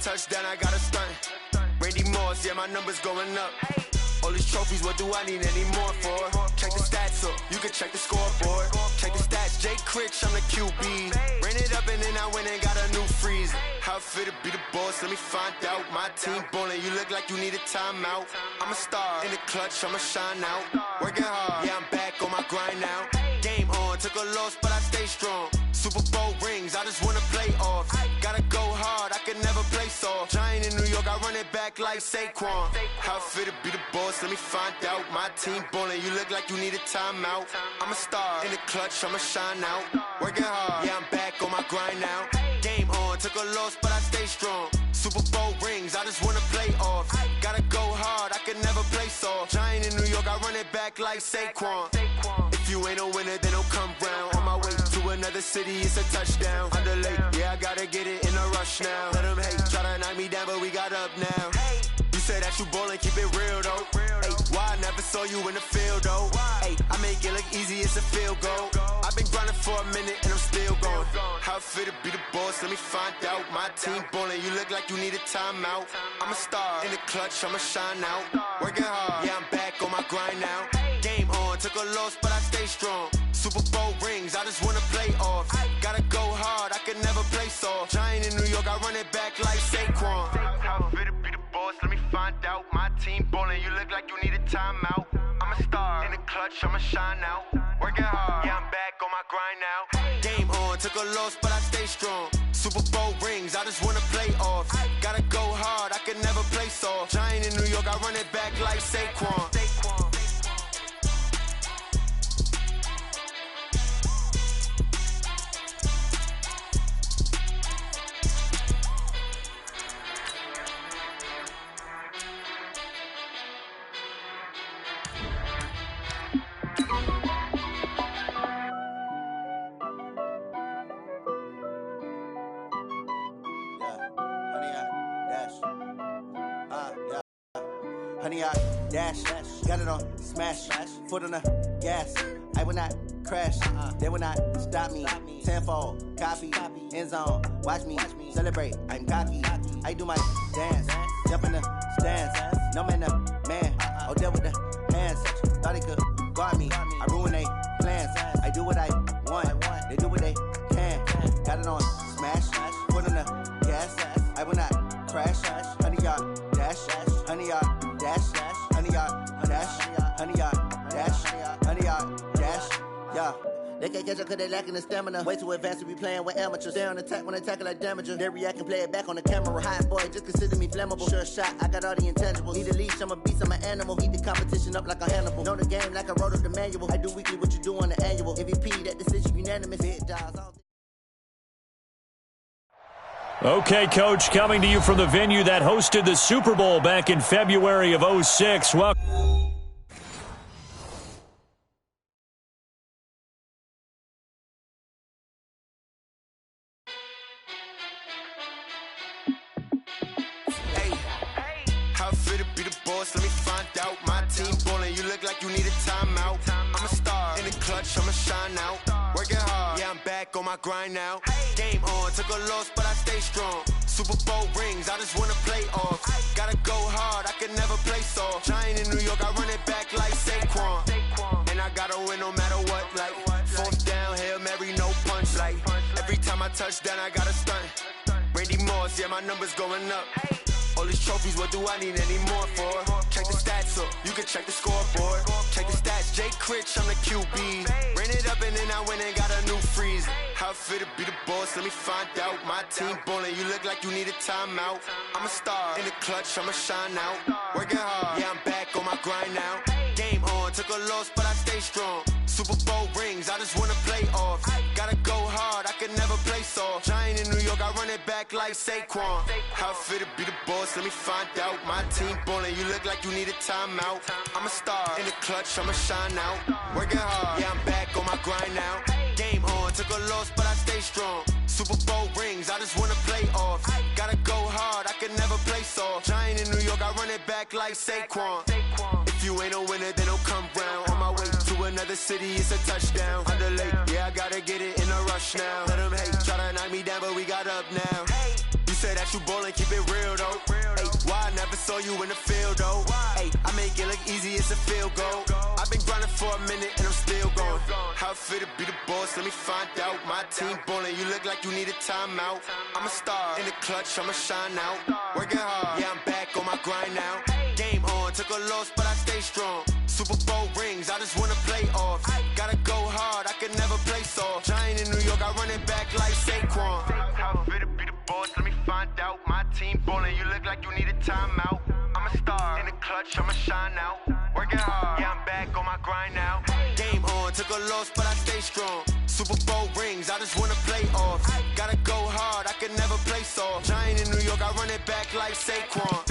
touchdown, I got a stunt. Randy Moss, yeah, my numbers going up. All these trophies, what do I need any more for? Check the stats up, you can check the scoreboard. Check the stats, Jay Critch, I'm the QB. Ran it up and then I went and got a new freeze. How it feel to be the boss, let me find out. My team ballin', you look like you need a timeout. I'm a star, in the clutch, I'ma shine out. Working hard, yeah, I'm back on my grind now. Game on, took a loss, but I stay strong. Super Bowl rings, I just wanna play off. Gotta go hard, I can never play soft. Giant in New York, I run it back like Saquon. How it feel to be the boss, let me find out. My team ballin', you look like you need a timeout. I'm a star, in the clutch, I'ma shine out. Working hard, yeah, I'm back on my grind now. Game on, took a loss, but I stay strong. Super Bowl rings, I just wanna play off. Gotta go hard, I can never play soft. Giant in New York, I run it back like Saquon. If you ain't a winner, then don't come round. On my way to another city, it's a touchdown. Underlay, yeah, I gotta get it in a rush now. Let them hate, try to knock me down, but we got up now. You said that you ballin', keep it real though. Hey, why I never saw you in the field though? Hey, I make it look easy, it's a field goal. I've been grinding for a minute and I'm still going. How it feel to be the boss, let me find out. My team ballin', you look like you need a timeout. I'm a star, in the clutch, I'ma shine out. Working hard, yeah, I'm back on my grind now. Game on, took a loss, but I stay strong. Super Bowl rings, I just wanna play off. Gotta go hard, I can never play soft. Giant in New York, I run it back like Saquon. How it feel to be the boss, let me find out. My team ballin', you look like you need a timeout. I'm a star, in the clutch, I'ma shine out. Working hard, yeah, I'm back on my grind now. Game on, took a loss, but I stay strong. Super Bowl rings, I just wanna play off. Gotta go hard, I can never play soft. Giant in New York, I run it back like Saquon. Honey, I dash, got it on smash, foot on the gas. I will not crash, they will not stop me. Tenfold, copy, end zone, watch me celebrate. I'm cocky, I do my dance, jump in the stands. No man, the man, oh, deal with the hands. Thought he could guard me, I ruin they plans. I do what I want, they do what they can. Got it on smash, foot on the gas. I will not crash, honey, y'all dash, honey, y'all dash, honey, y'all dash, honey, y'all dash, honey, y'all dash, yeah. They can't catch up cause they lacking the stamina. Way too advanced to be playing with amateurs. Stay on attack when I tackle like damager. They react and play it back on the camera. Hot boy, just consider me flammable. Sure shot, I got all the intangibles. Need a leash, I'm a beast, I'm an animal. Heat the competition up like a Hannibal. Know the game like I wrote up the manual. I do weekly what you do on the annual. MVP, that decision unanimous. Hit dials. Okay, Coach, coming to you from the venue that hosted the Super Bowl back in February of '06. Well, how it feel to be the boss, let me find out. My team ballin', you look like you need a timeout. I'm a star, in the clutch, I'ma shine out. Working hard, yeah, I'm back on my grind now. Game on, took a loss, but I stay strong. Super Bowl rings, I just wanna play off. Gotta go hard, I can never play soft. Giant in New York, I run it back like Saquon. And I gotta win no matter what, like fourth down, Hail Mary, no punch. Like every time I touch down, I gotta stunt. Randy Moss, yeah, my numbers going up. All these trophies, what do I need any more for? Check the stats up, you can check the scoreboard. Check the stats, Jay Critch, I'm the QB. Ran it up and then I went and got a new freeze. How it feel to be the boss, let me find out. My team ballin', you look like you need a timeout. I'm a star, in the clutch, I'ma shine out. Working hard, yeah, I'm back on my grind now. Game on, took a loss, but I stay strong. Super Bowl rings, I just wanna play off. Gotta go hard, I can never play soft. Giant in New York, I run it back like Saquon. How it feel to be the boss, let me find out. My team ballin', you look like you need a timeout. I'm a star, in the clutch, I'ma shine out. Working hard, yeah, I'm back on my grind now. Game on, took a loss, but I stay strong. Super Bowl rings, I just wanna play off. Gotta go hard, I can never play soft. Giant in New York, I run it back like Saquon. If you ain't a winner, then don't come round. On my way to another city, it's a touchdown. Underlay, yeah, I gotta get it in a rush now. Let them hate, try to knock me down, but we got up now. You say that you ballin', keep it real though. Ay, why I never saw you in the field though? Ay, I make it look easy, it's a field goal. I've been grinding for a minute and I'm still going. How it feel to be the boss, let me find out. My team ballin', you look like you need a timeout. I'm a star in the clutch, I'ma shine out. Working hard, yeah, I'm back on my grind now. Game on, took a loss, but I stay strong. Super Bowl rings, I just wanna play off. Gotta go hard, I could never play soft. Giant in New York, I run it back like Saquon. How it feel to be the boss, let me find out. My team ballin', you look like you need a timeout. I'm a star in the clutch, I'ma shine out. Working hard, yeah, I'm back on my grind now. Game on, took a loss, but I stay strong. Super Bowl rings, I just wanna play off. Gotta go hard, I could never play soft. Giant in New York, I run it back like Saquon.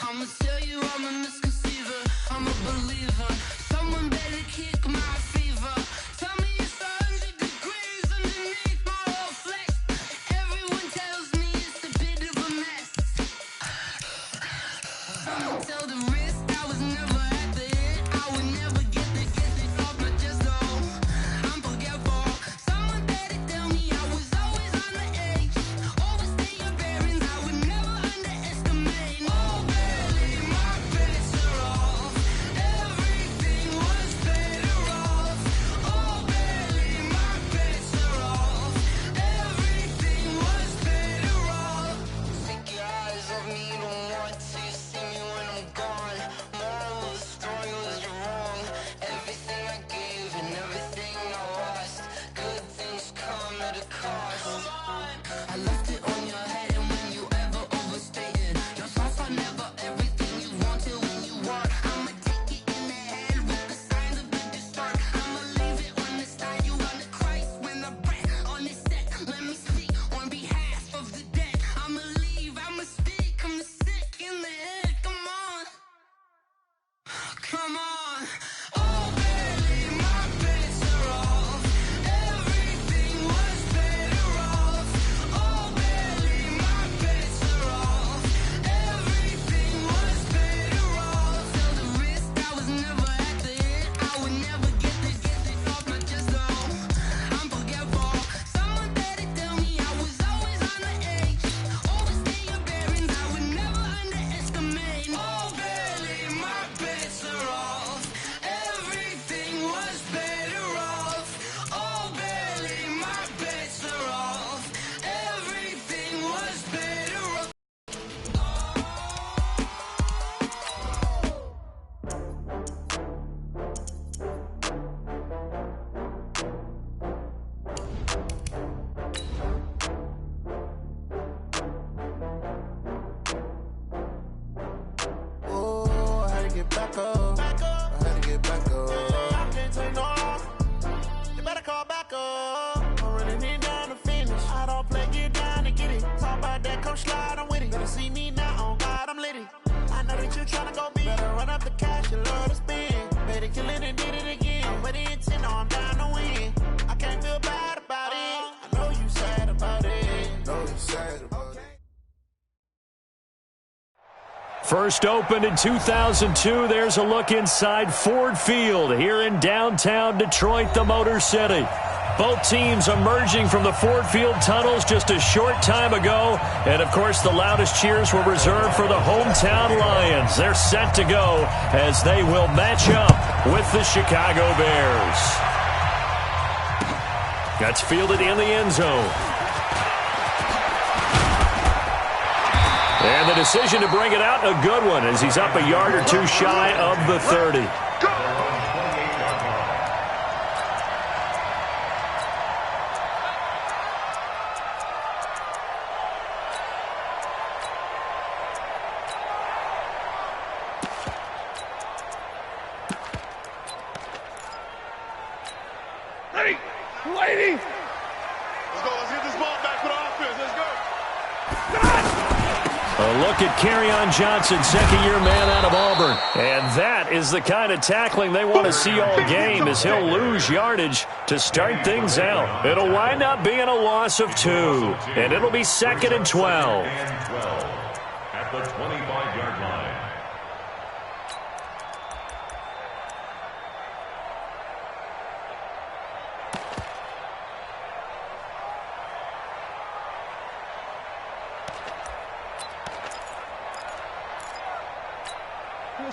I'ma tell you I'm a misconceiver, I'm a believer. Someone better kick my fever. Tell me it's 100 degrees underneath my whole flesh. Everyone tells me it's a bit of a mess. Someone tell the risk I was never at the hit. I would never get it off my chest though. I'm forgetful. Someone better tell me I was always on the edge. Overstay your bearings, I would never underestimate. Oh baby, my bets are off. Everything was better off. Oh baby, my bets are off. Everything was better off. Take your eyes off me, don't want to see me when I'm gone. Moral of the story was you're wrong. Everything I gave and everything I lost. Good things come at a cost. I left it on your head, and when you ever overstated, your thoughts are never everything you wanted when you want. I'ma take it in the head with the signs of the distort. I'ma leave it on the side. You on the Christ when the breath on the set. Let me speak on behalf of the dead. I'ma leave, I'ma speak. I'm the sick in the head. Come on, come on. Oh baby, my bets are off. Everything was better off. Oh baby, my bets are off. Everything was better off. Tell the risk I was never at the hit. I would never get it off my chest though. I'm forgetful. Someone better tell me I was always on the edge. Overstay your bearings, I would never underestimate. Oh baby, my bets are off. Everything was better off. Oh baby, my bets are off. Everything was better off. Ooh, I had to get back up. I had to get back up. I can't take no loss. You better call back up. I'm running it down to finish. I don't play, get down to get it. Talk about that, come slide, I'm with it. Better see me now, on God, I'm litty. I know that you tryna go big. Better run up the cash, you love to spend. Better kill it and did it again. I'm with the intent, no, I'm down to win. I can't feel bad about it. I know you sad about it. Know you sad about it. First opened in 2002. There's a look inside Ford Field here in downtown Detroit, the Motor City. Both teams emerging from the Ford Field tunnels just a short time ago. And, of course, the loudest cheers were reserved for the hometown Lions. They're set to go as they will match up with the Chicago Bears. That's fielded in the end zone. And the decision to bring it out, a good one, as he's up a yard or two shy of the 30. Ready? Lady! Let's go. Let's get this ball back for the offense. Let's go. A look at Kerryon Johnson, second-year man out of Auburn. And that is the kind of tackling they want to see all game, as he'll lose yardage to start things out. It'll wind up being a loss of 2, and it'll be 2nd and 12. At the 25-yard line.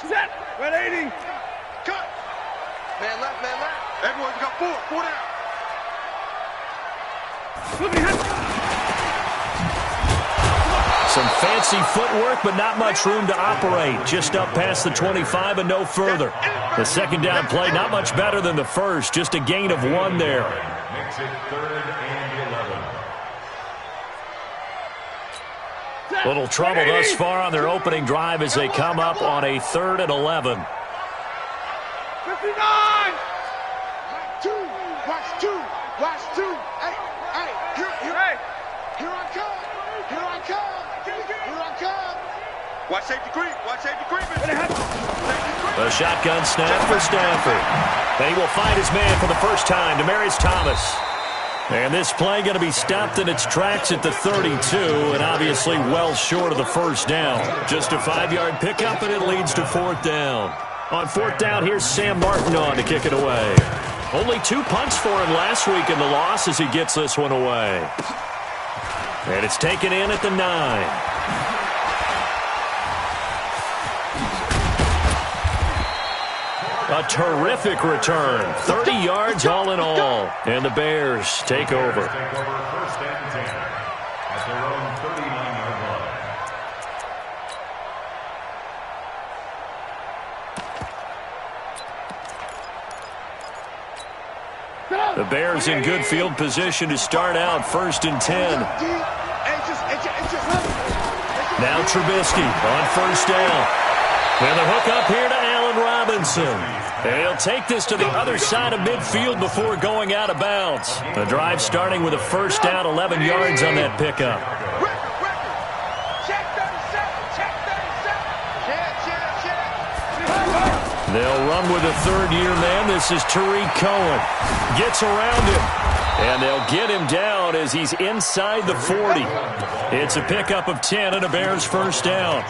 Set. 180. Cut. Man left, man left. Everyone's got 4. 4 down. Some fancy footwork, but not much room to operate. Just up past the 25 and no further. The second down play, not much better than the first. Just a gain of 1 there. Makes it 3rd and 11. Little trouble thus far on their opening drive as they come up on a 3rd and 11. 59. Watch 2. Watch 2. Hey, here I come. Here I come. Watch safety creep. A shotgun snap for Stanford. And he will find his man for the first time, Demaryius Thomas. And this play going to be stopped in its tracks at the 32, and obviously well short of the first down. Just a 5-yard pickup, and it leads to 4th down. On 4th down, here's Sam Martin on to kick it away. Only 2 punts for him last week in the loss as he gets this one away. And it's taken in at the 9. A terrific return. 30 yards all in all. And the Bears take over. 1st and 10 at their own 39-yard line. The Bears in good field position to start out 1st and 10. Now Trubisky on 1st down. And the hook up here to Allen Robinson. And he'll take this to the other side of midfield before going out of bounds. The drive starting with a 1st down, 11 yards on that pickup. They'll run with a 3rd-year man. This is Tariq Cohen. Gets around him. And they'll get him down as he's inside the 40. It's a pickup of 10 and a Bears 1st down.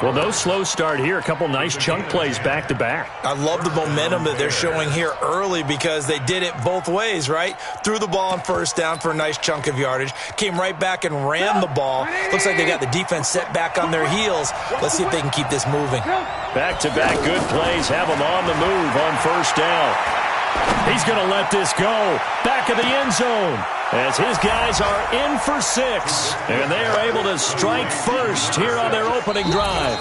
Well, no slow start here. A couple nice chunk plays back-to-back. I love the momentum that they're showing here early because they did it both ways, right? Threw the ball on 1st down for a nice chunk of yardage. Came right back and ran the ball. Looks like they got the defense set back on their heels. Let's see if they can keep this moving. Back-to-back good plays have them on the move on 1st down. He's going to let this go. Back of the end zone as his guys are in for 6. And they are able to strike first here on their opening drive.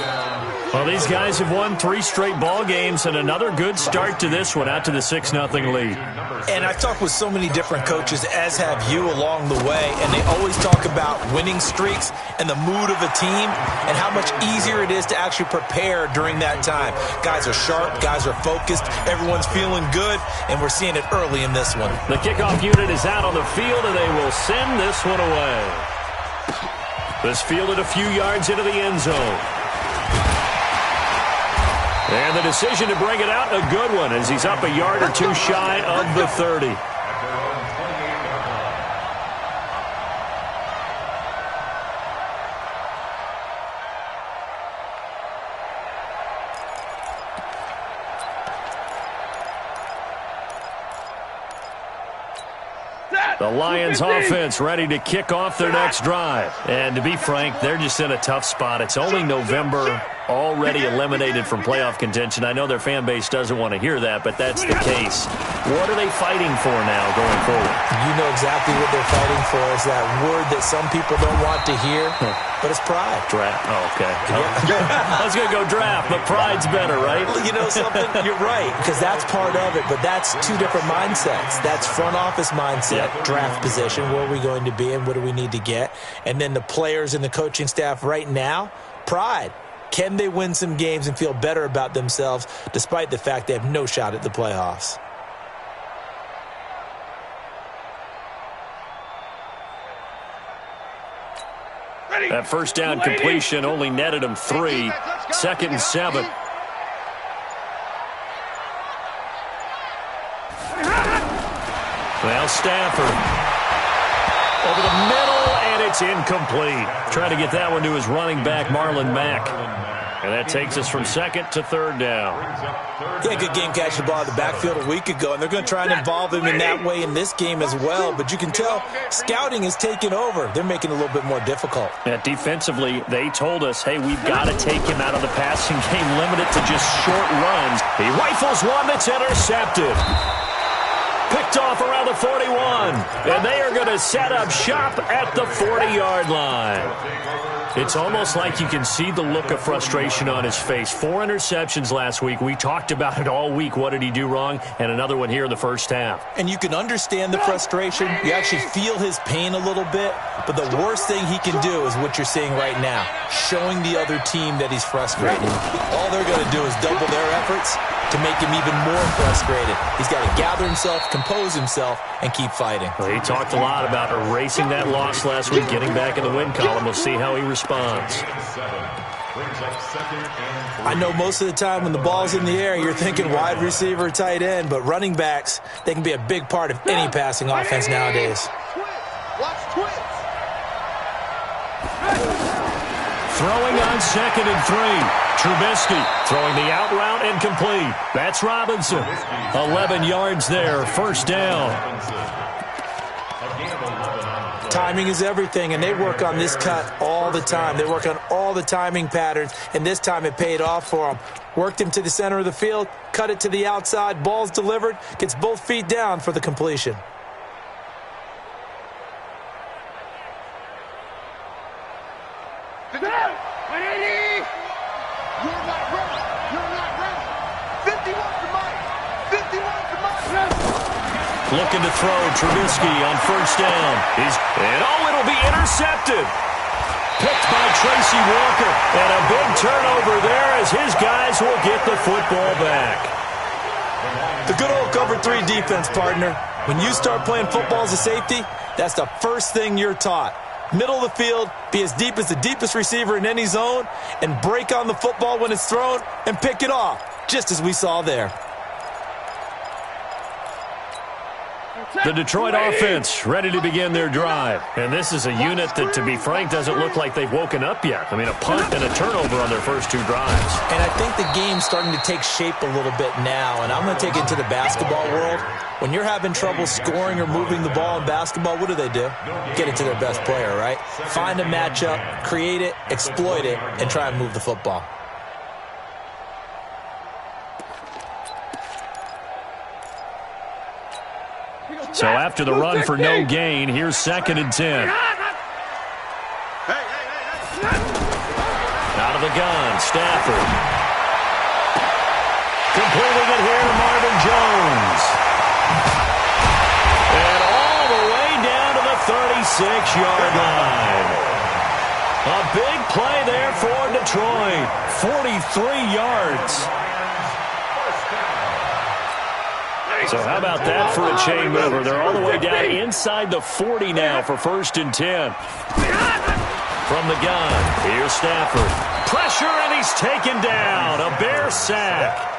Well, these guys have won 3 straight ball games and another good start to this one out to the 6-0 lead. And I've talked with so many different coaches, as have you, along the way, and they always talk about winning streaks and the mood of a team and how much easier it is to actually prepare during that time. Guys are sharp, guys are focused, everyone's feeling good, and we're seeing it early in this one. The kickoff unit is out on the field, and they will send this one away. This fielded a few yards into the end zone. And the decision to bring it out, a good one, as he's up a yard or 2 shy of the 30. The Lions offense ready to kick off their next drive. And to be frank, they're just in a tough spot. It's only November, already eliminated from playoff contention. I know their fan base doesn't want to hear that, but that's the case. What are they fighting for now going forward? You know exactly what they're fighting for. Is that word that some people don't want to hear, but it's pride. Draft. Oh, okay. I was going to go draft, but pride's better, right? You know something? You're right, because that's part of it, but that's 2 different mindsets. That's front office mindset, draft position, where are we going to be and what do we need to get? And then the players and the coaching staff right now, pride. Can they win some games and feel better about themselves despite the fact they have no shot at the playoffs? That first down completion only netted him 3. 2nd and 7. Well, Stafford over the middle, and it's incomplete. Trying to get that one to his running back, Marlon Mack. And that takes us from second to third down. Yeah, good game catching the ball in the backfield a week ago, and they're going to try and involve him in that way in this game as well. But you can tell scouting is taking over. They're making it a little bit more difficult. Yeah, defensively, they told us, hey, we've got to take him out of the passing game, limit it to just short runs. He rifles one that's intercepted. Picked off around the 41. And they are going to set up shop at the 40-yard line. It's almost like you can see the look of frustration on his face. 4 interceptions last week. We talked about it all week. What did he do wrong? And another one here in the first half. And you can understand the frustration. You actually feel his pain a little bit. But the worst thing he can do is what you're seeing right now, showing the other team that he's frustrated. All they're going to do is double their efforts to make him even more frustrated. He's got to gather himself, compose himself, and keep fighting. Well, he talked a lot about erasing that loss last week, getting back in the win column. We'll see how he responds. I know most of the time when the ball's in the air, you're thinking wide receiver, tight end, but running backs, they can be a big part of any passing offense nowadays. Throwing on 2nd and 3. Trubisky throwing the out route incomplete. That's Robinson. 11 yards there, first down. Timing is everything, and they work on this cut all the time. They work on all the timing patterns, and this time it paid off for them. Worked him to the center of the field, cut it to the outside, ball's delivered, gets both feet down for the completion. Looking to throw Trubisky on first down. It'll be intercepted. Picked by Tracy Walker. And a big turnover there as his guys will get the football back. The good old cover 3 defense, partner. When you start playing football as a safety, that's the first thing you're taught. Middle of the field, be as deep as the deepest receiver in any zone, and break on the football when it's thrown and pick it off, just as we saw there. The Detroit offense ready to begin their drive. And this is a unit that, to be frank, doesn't look like they've woken up yet. I mean, a punt and a turnover on their first 2 drives. And I think the game's starting to take shape a little bit now. And I'm going to take it to the basketball world. When you're having trouble scoring or moving the ball in basketball, what do? Get it to their best player, right? Find a matchup, create it, exploit it, and try and move the football. So after the run for no gain, here's 2nd and 10. Out of the gun, Stafford. Completing it here to Marvin Jones. And all the way down to the 36-yard line. A big play there for Detroit. 43 yards. So how about that for a chain mover? They're all the way down inside the 40 now for 1st and 10. From the gun, here's Stafford. Pressure, and he's taken down. A Bear sack.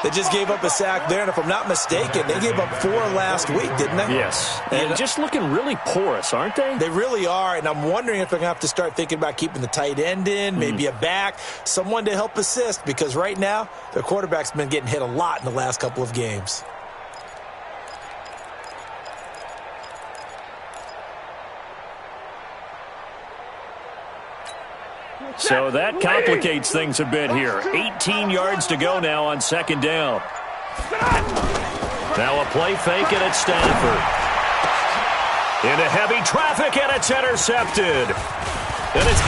They just gave up a sack there, and if I'm not mistaken, they gave up 4 last week, didn't they? Yes. And just looking really porous, aren't they? They really are, and I'm wondering if they're going to have to start thinking about keeping the tight end in, maybe a back, someone to help assist, because right now, their quarterback's been getting hit a lot in the last couple of games. So that complicates things a bit here. 18 yards to go now on 2nd down. Now a play fake, and it's Stafford. Into heavy traffic, and it's intercepted. And it's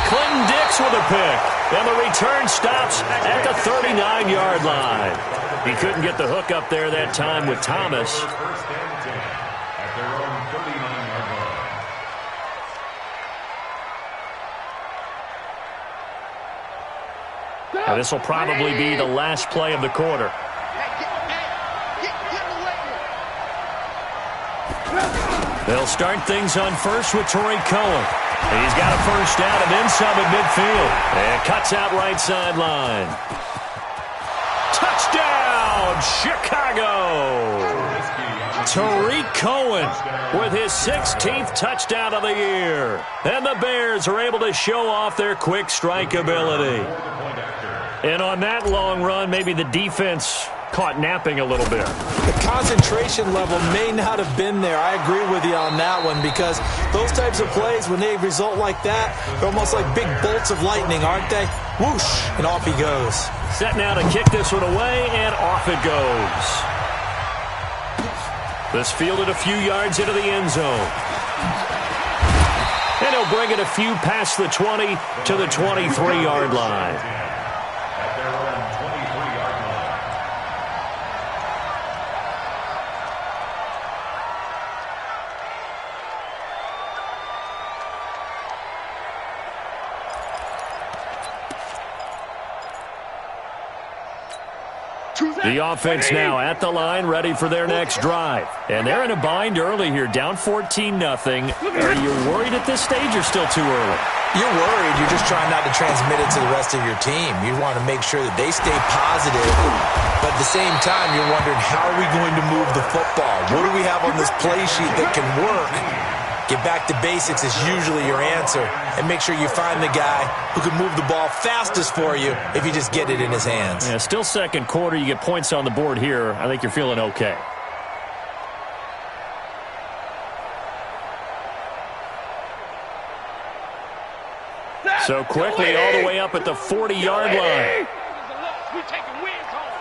Clinton Dix with a pick. And the return stops at the 39-yard line. He couldn't get the hook up there that time with Thomas. Now this will probably be the last play of the quarter. They'll start things on first with Tariq Cohen. He's got a first down and then some at midfield. And cuts out right sideline. Touchdown, Chicago! Tariq Cohen with his 16th touchdown of the year. And the Bears are able to show off their quick strike ability. And on that long run, maybe the defense caught napping a little bit. The concentration level may not have been there. I agree with you on that one, because those types of plays, when they result like that, they're almost like big bolts of lightning, aren't they? Whoosh, and off he goes. Set now to kick this one away, and off it goes. This fielded a few yards into the end zone. And he'll bring it a few past the 20 to the 23-yard line. At their own 23-yard line. The offense now at the line, ready for their next drive. And they're in a bind early here, down 14-0. Are you worried at this stage or still too early? You're worried. You're just trying not to transmit it to the rest of your team. You want to make sure that they stay positive. But at the same time, you're wondering, how are we going to move the football? What do we have on this play sheet that can work? Get back to basics is usually your answer. And make sure you find the guy who can move the ball fastest for you if you just get it in his hands. Yeah, still second quarter. You get points on the board here. I think you're feeling okay. So quickly all the way up at the 40-yard line. We taking wins home.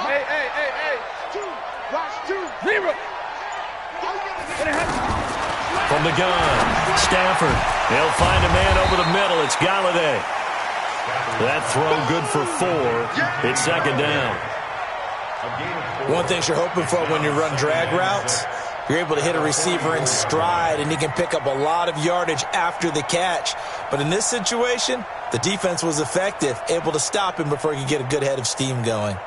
Hey. Watch two. Zero. From the gun, Stafford. He'll find a man over the middle. It's Galladay. That throw good for 4. It's second down. One thing you're hoping for when you run drag routes, you're able to hit a receiver in stride, and he can pick up a lot of yardage after the catch. But in this situation, the defense was effective, able to stop him before he could get a good head of steam going.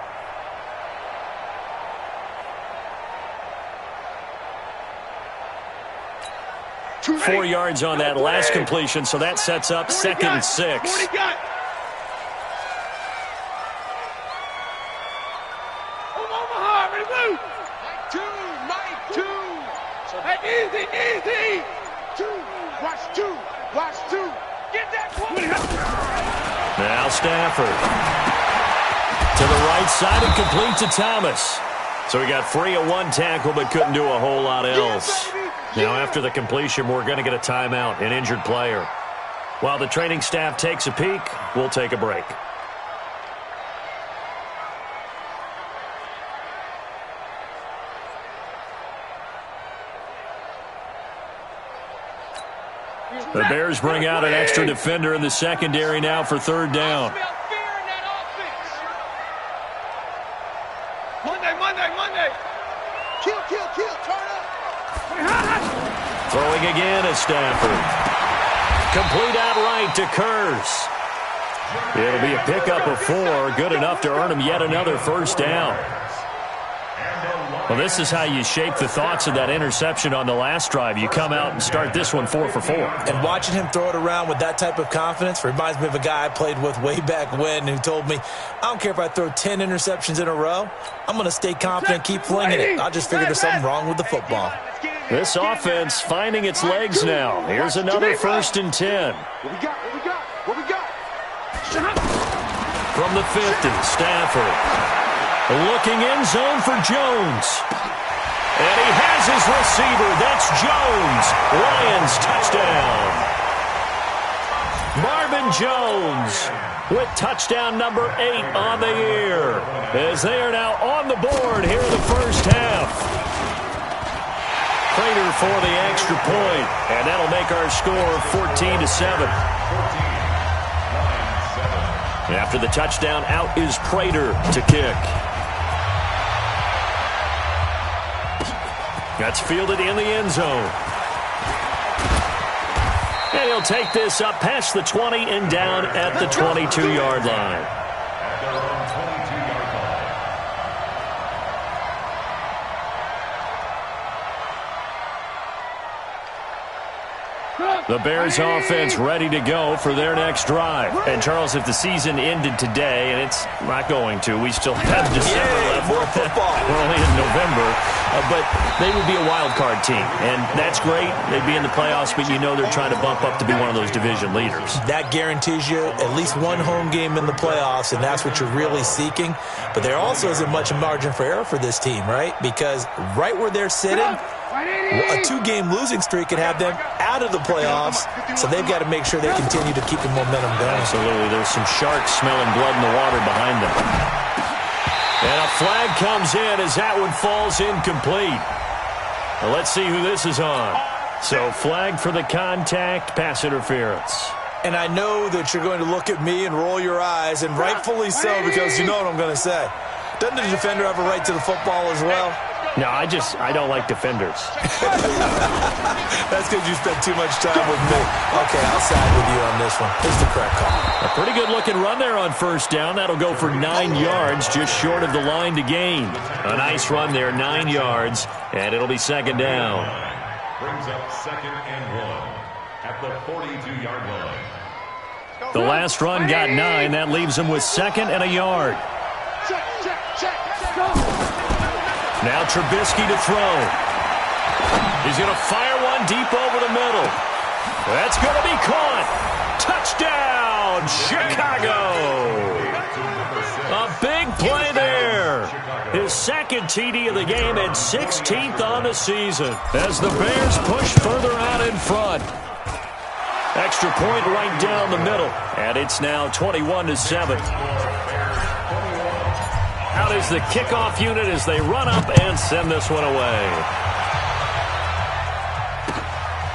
Four yards on that last completion, so that sets up second and 6. Omaha, ready to move. Mike two. Easy. Watch two. Get that one. Now Stafford. To the right side and complete to Thomas. So he got free of one tackle but couldn't do a whole lot else. Now after the completion, we're going to get a timeout, an injured player. While the training staff takes a peek, we'll take a break. The Bears bring out an extra defender in the secondary now for third down. Monday. Kill. Turn up. Throwing again is Stafford. Complete outright to Kurz. It'll be a pickup of 4, good enough to earn him yet another first down. Well, this is how you shape the thoughts of that interception on the last drive. You come out and start this one 4 for 4. And watching him throw it around with that type of confidence reminds me of a guy I played with way back when who told me, I don't care if I throw 10 interceptions in a row. I'm going to stay confident, keep flinging it. I just figured there's something wrong with the football. This offense finding its legs now. Here's another 1st and 10. What we got? From the 50, Stafford. Looking in zone for Jones. And he has his receiver. That's Jones. Lions touchdown. Marvin Jones with touchdown number 8 on the year, as they are now on the board here in the first half. Prater for the extra point, and that'll make our score 14-7. After the touchdown, out is Prater to kick. That's fielded in the end zone. And he'll take this up past the 20 and down at the 22-yard line. At their own 22-yard line. The Bears offense ready to go for their next drive. And, Charles, if the season ended today, and it's not going to, we still have December left. More football. We're only in November. But they would be a wild card team. And that's great. They'd be in the playoffs, but you know they're trying to bump up to be one of those division leaders. That guarantees you at least one home game in the playoffs, and that's what you're really seeking. But there also isn't much margin for error for this team, right? Because right where they're sitting, a 2-game losing streak could have them out of the playoffs, so they've got to make sure they continue to keep the momentum going. Absolutely. There's some sharks smelling blood in the water behind them. And a flag comes in as that one falls incomplete. Now let's see who this is on. So flag for the contact, pass interference. And I know that you're going to look at me and roll your eyes, and rightfully so, because you know what I'm going to say. Doesn't the defender have a right to the football as well? No, I don't like defenders. That's because you spent too much time with me. Okay, I'll side with you on this one. It's the correct call. A pretty good-looking run there on first down. That'll go for 9 yards, just short of the line to gain. A nice run there, 9 yards, and it'll be second down. Brings up 2nd and 1 at the 42-yard line. The last run got 9. That leaves him with 2nd and a yard. Now Trubisky to throw. He's going to fire one deep over the middle. That's going to be caught. Touchdown, Chicago. A big play there. His second TD of the game and 16th on the season as the Bears push further out in front. Extra point right down the middle, and it's now 21-7. Out is the kickoff unit as they run up and send this one away.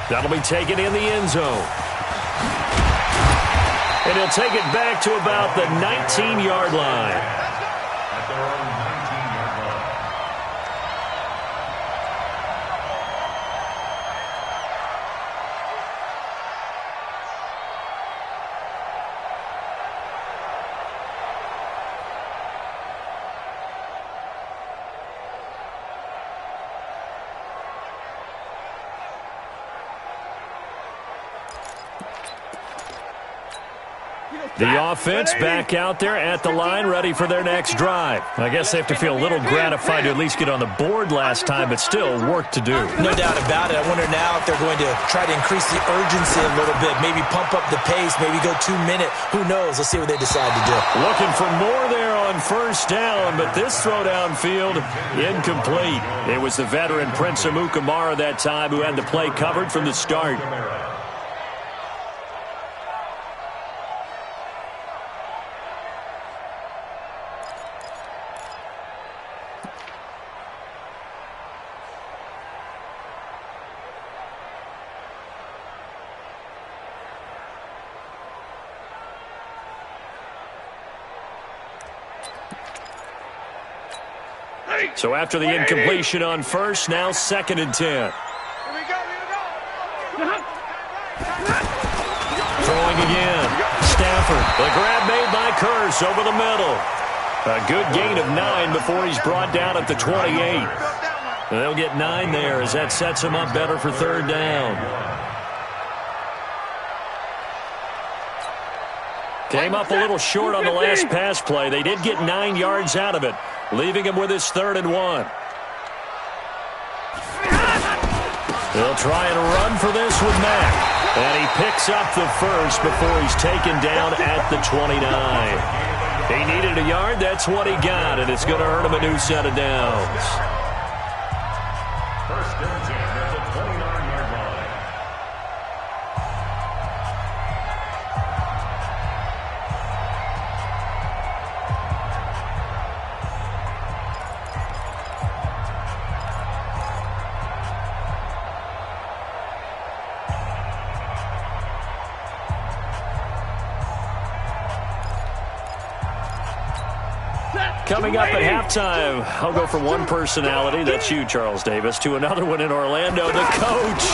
That'll be taken in the end zone. And he'll take it back to about the 19-yard line. At their own 19-yard line. The offense back out there at the line, ready for their next drive. I guess they have to feel a little gratified to at least get on the board last time, but still work to do. No doubt about it. I wonder now if they're going to try to increase the urgency a little bit, maybe pump up the pace, maybe go 2 minute. Who knows? Let's see what they decide to do. Looking for more there on first down, but this throw downfield, incomplete. It was the veteran Prince Amukamara that time who had the play covered from the start. So after the incompletion on first, now 2nd and 10. Here we go. Throwing again. Stafford. The grab made by Kearse over the middle. A good gain of 9 before he's brought down at the 28. And they'll get 9 there as that sets him up better for third down. Came up a little short on the last pass play. They did get 9 yards out of it, leaving him with his 3rd and 1. They'll try and run for this with Mack. And he picks up the first before he's taken down at the 29. He needed a yard. That's what he got, and it's going to earn him a new set of downs. 1st and 10 at the 29-yard line. Coming up at halftime, I'll go from one personality, that's you, Charles Davis, to another one in Orlando, the coach.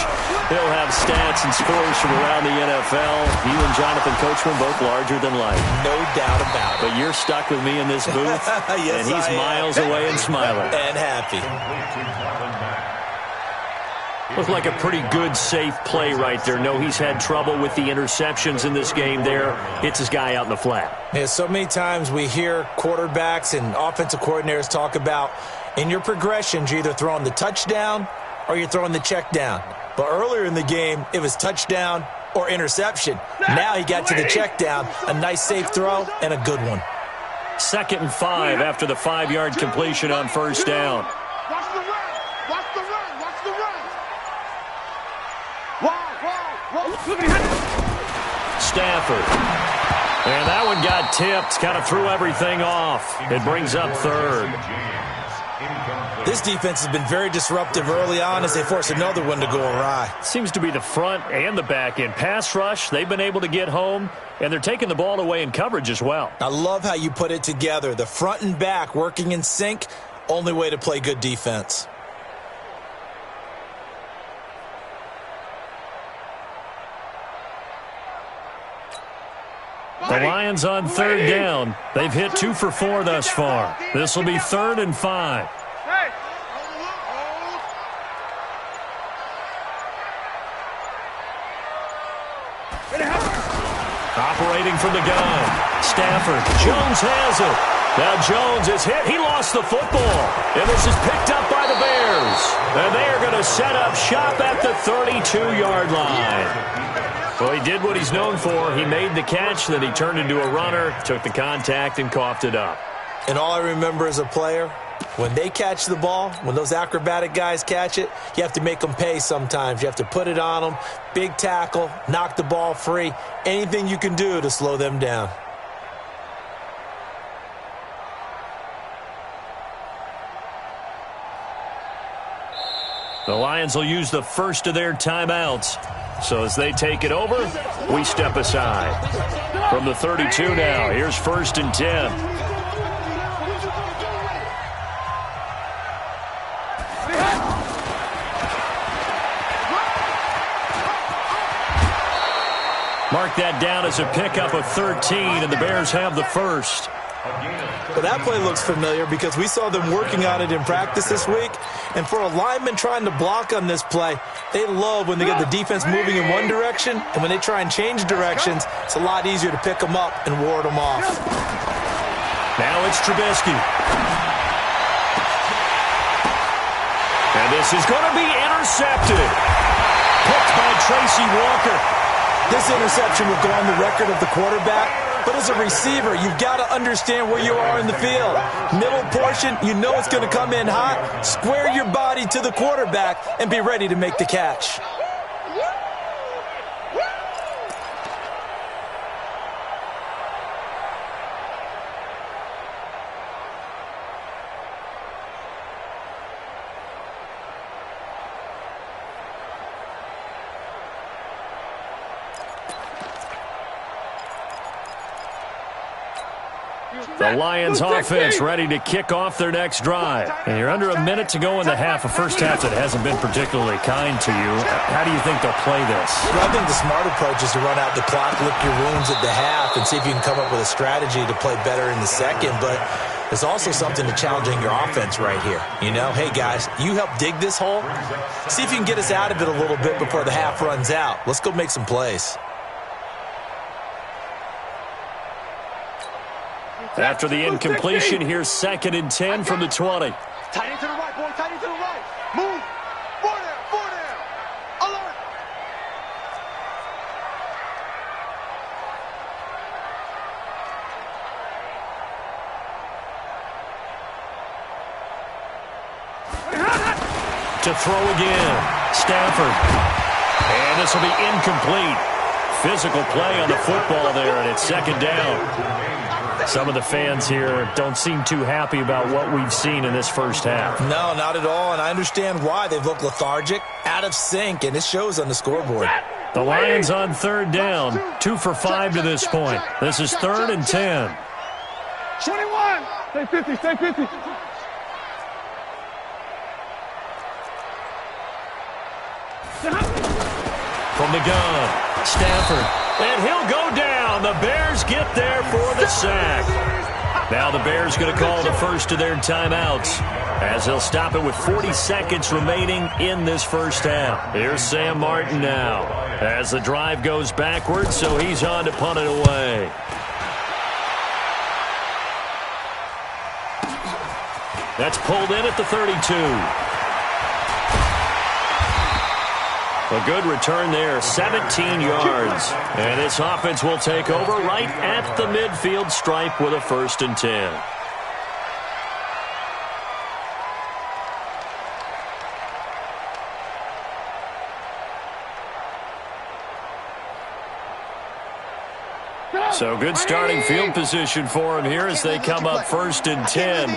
He'll have stats and scores from around the NFL. You and Jonathan Coachman both larger than life. No doubt about it. But you're stuck with me in this booth, Yes, and he's I am. miles away and smiling. And happy. Complete to Marlon Mack. Looked like a pretty good, safe play right there. No, he's had trouble with the interceptions in this game there. Hits his guy out in the flat. Yeah, so many times we hear quarterbacks and offensive coordinators talk about in your progressions, you're either throwing the touchdown or you're throwing the check down. But earlier in the game, it was touchdown or interception. Now he got to the check down, a nice safe throw, and a good one. 2nd and 5 after the 5-yard completion on first down. Watch the run. Watch the run. Watch the run. Wow. Stafford. And that one got tipped. Kind of threw everything off. It brings up 3rd. This defense has been very disruptive early on as they force another one to go awry. Seems to be the front and the back end. Pass rush, they've been able to get home, and they're taking the ball away in coverage as well. I love how you put it together. The front and back working in sync, only way to play good defense. The Lions on 3rd down. They've hit 2 for 4 thus far. This will be 3rd and 5. Operating from the gun. Stafford. Jones has it. Now Jones is hit. He lost the football. And this is picked up by the Bears. And they are going to set up shop at the 32-yard line. Well, he did what he's known for. He made the catch, then he turned into a runner, took the contact, and coughed it up. And all I remember as a player, when they catch the ball, when those acrobatic guys catch it, you have to make them pay sometimes. You have to put it on them, big tackle, knock the ball free, anything you can do to slow them down. The Lions will use the first of their timeouts. So as they take it over, we step aside. From the 32 now, here's 1st and 10. Mark that down as a pickup of 13, and the Bears have the first. Well, that play looks familiar because we saw them working on it in practice this week. And for a lineman trying to block on this play, they love when they get the defense moving in one direction, and when they try and change directions, it's a lot easier to pick them up and ward them off. Now it's Trubisky. And this is going to be intercepted. Picked by Tracy Walker. This interception will go on the record of the quarterback, but as a receiver, you've got to understand where you are in the field. Middle portion, you know it's going to come in hot. Square your body to the quarterback and be ready to make the catch. The Lions offense ready to kick off their next drive. And you're under a minute to go in the half, a first half that hasn't been particularly kind to you. How do you think they'll play this? Well, I think the smart approach is to run out the clock, lick your wounds at the half, and see if you can come up with a strategy to play better in the second. But there's also something to challenging your offense right here. You know, hey, guys, you help dig this hole. See if you can get us out of it a little bit before the half runs out. Let's go make some plays. After the incompletion, here's 2nd and 10 from the 20. Tight end to the right, boy. Tight end to the right. Move. 4 down. Alert. To throw again. Stafford. And this will be incomplete. Physical play on the football there, and it's 2nd down. Some of the fans here don't seem too happy about what we've seen in this first half. No, not at all, and I understand why. They've looked lethargic, out of sync, and it shows on the scoreboard. The Lions on 3rd down, 2 for 5 to this point. This is 3rd and 10. 21. Stay 50. Stay 50. From the gun, Stafford. And he'll go down. The Bears get there for the sack. Now the Bears going to call the first of their timeouts, as they'll stop it with 40 seconds remaining in this first half. Here's Sam Martin now, as the drive goes backwards, so he's on to punt it away. That's pulled in at the 32. A good return there, 17 yards. And this offense will take over right at the midfield stripe with a 1st and 10. So good starting field position for him here as they come up 1st and 10.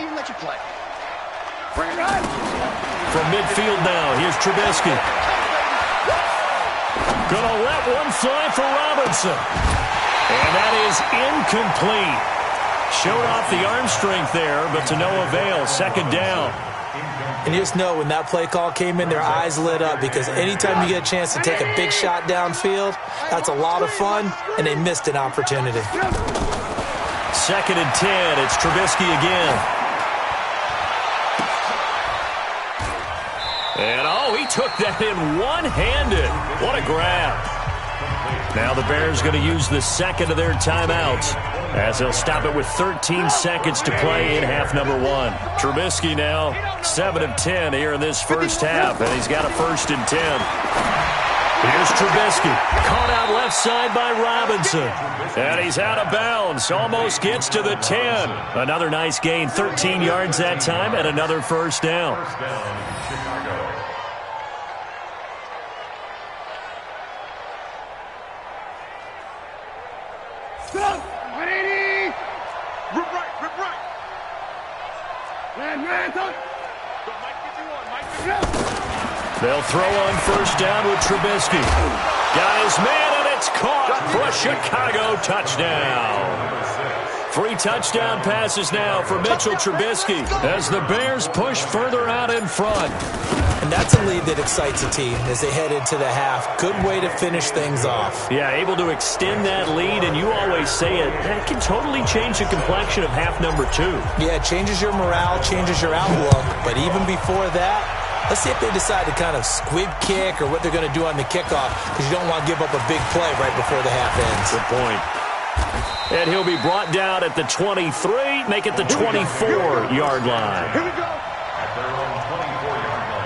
From midfield now, here's Trubisky. Gonna let one fly for Robinson. And that is incomplete. Showed off the arm strength there, but to no avail. 2nd down. And you just know when that play call came in, their eyes lit up, because anytime you get a chance to take a big shot downfield, that's a lot of fun, and they missed an opportunity. 2nd and 10. It's Trubisky again. And, he took that in one-handed. What a grab. Now the Bears going to use the 2nd of their timeouts, as they'll stop it with 13 seconds to play in half number 1. Trubisky now 7 of 10 here in this first half, and he's got a 1st and 10. Here's Trubisky, caught out left side by Robinson. And he's out of bounds, almost gets to the 10. Another nice gain, 13 yards that time, and another 1st down. They'll throw on 1st down with Trubisky. Got his man, and it's caught for a Chicago touchdown. 3 touchdown passes now for Mitchell Trubisky as the Bears push further out in front. And that's a lead that excites a team as they head into the half. Good way to finish things off. Yeah, able to extend that lead, and you always say it, that can totally change the complexion of half number 2. Yeah, it changes your morale, changes your outlook. But even before that, let's see if they decide to kind of squib kick or what they're going to do on the kickoff, because you don't want to give up a big play right before the half ends. Good point. And he'll be brought down at the 23, make it the 24-yard line. Here we go. At their own 24-yard line.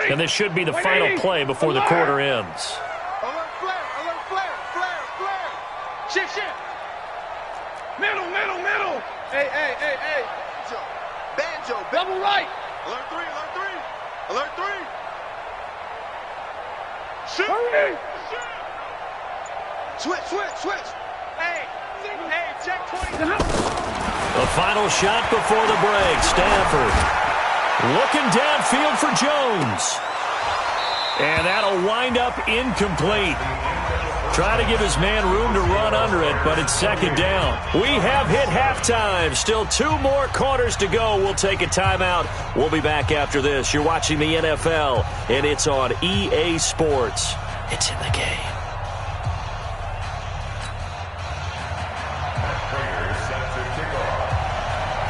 And this should be the final play before the quarter ends. Alert flare, flare. Shift. Middle. Hey. Banjo. Double right. Alert 3. Shoot. Switch. Hey, check 20. The final shot before the break. Stafford looking downfield for Jones. And that'll wind up incomplete. Try to give his man room to run under it, but it's 2nd down. We have hit halftime. Still 2 more quarters to go. We'll take a timeout. We'll be back after this. You're watching the NFL, and it's on EA Sports. It's in the game.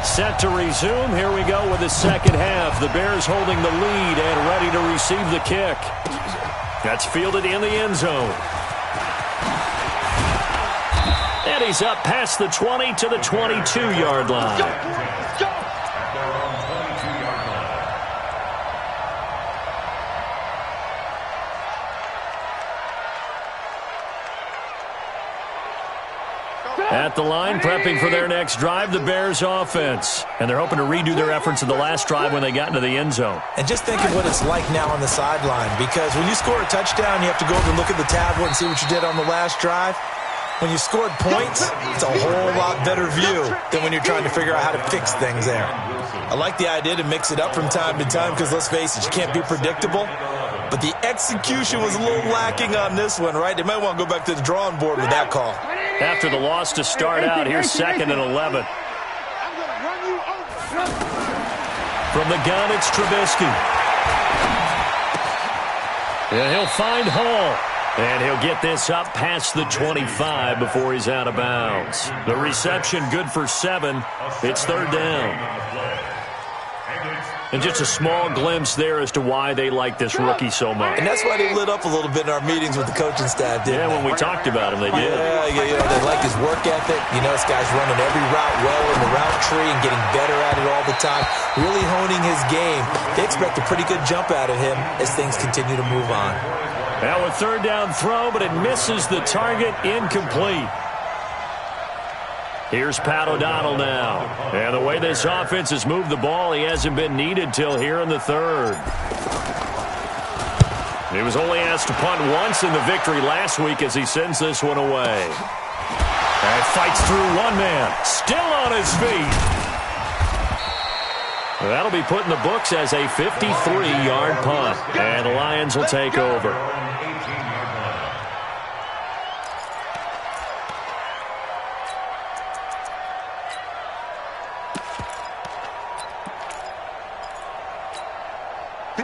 Set to resume. Here we go with the second half. The Bears holding the lead and ready to receive the kick. That's fielded in the end zone. And he's up past the 20 to the 22-yard line. Go. At the line, prepping for their next drive, the Bears offense. And they're hoping to redo their efforts in the last drive when they got into the end zone. And just think of what it's like now on the sideline, because when you score a touchdown, you have to go over and look at the tablet and see what you did on the last drive. When you scored points, it's a whole lot better view than when you're trying to figure out how to fix things there. I like the idea to mix it up from time to time because, let's face it, you can't be predictable. But the execution was a little lacking on this one, right? They might want to go back to the drawing board with that call. After the loss to start out, here's 2nd and 11. From the gun, it's Trubisky. And he'll find Hall. And he'll get this up past the 25 before he's out of bounds. The reception good for 7. It's third down. And just a small glimpse there as to why they like this rookie so much. And that's why they lit up a little bit in our meetings with the coaching staff, didn't they? Yeah, when we talked about him, they did. Yeah, they like his work ethic. You know, this guy's running every route well in the route tree and getting better at it all the time, really honing his game. They expect a pretty good jump out of him as things continue to move on. Now a third down throw, but it misses the target, incomplete. Here's Pat O'Donnell now. And the way this offense has moved the ball, he hasn't been needed till here in the third. He was only asked to punt once in the victory last week as he sends this one away. And fights through one man. Still on his feet. That'll be put in the books as a 53-yard punt. And the Lions will take over.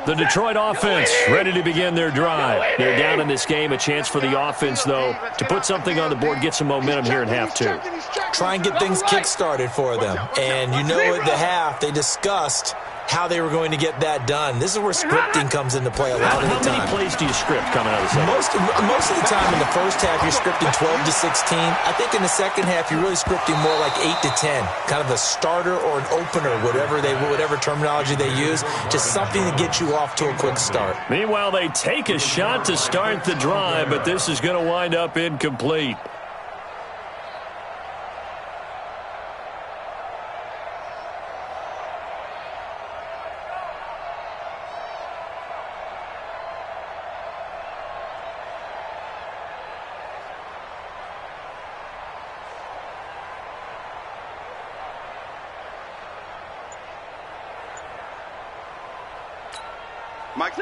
The Detroit offense ready to begin their drive. They're down in this game. A chance for the offense, though, to put something on the board, get some momentum here in half 2. Try and get things kick-started for them. And you know at the half, they discussed how they were going to get that done. This is where scripting comes into play a lot of the time. How many plays do you script coming out of the second? Most of the time in the first half, you're scripting 12 to 16. I think in the second half, you're really scripting more like 8 to 10. Kind of a starter or an opener, whatever terminology they use. Just something to get you off to a quick start. Meanwhile, they take a shot to start the drive, but this is going to wind up incomplete.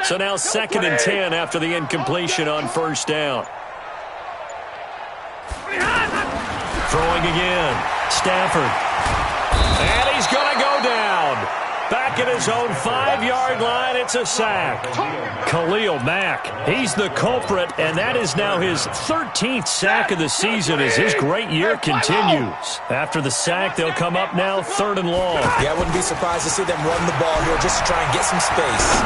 So now 2nd and 10 after the incompletion on first down. Throwing again. Stafford. And he's going to go down. Back at his own 5-yard line, it's a sack. Khalil Mack, he's the culprit, and that is now his 13th sack of the season as his great year continues. After the sack, they'll come up now 3rd and long. Yeah, I wouldn't be surprised to see them run the ball here just to try and get some space.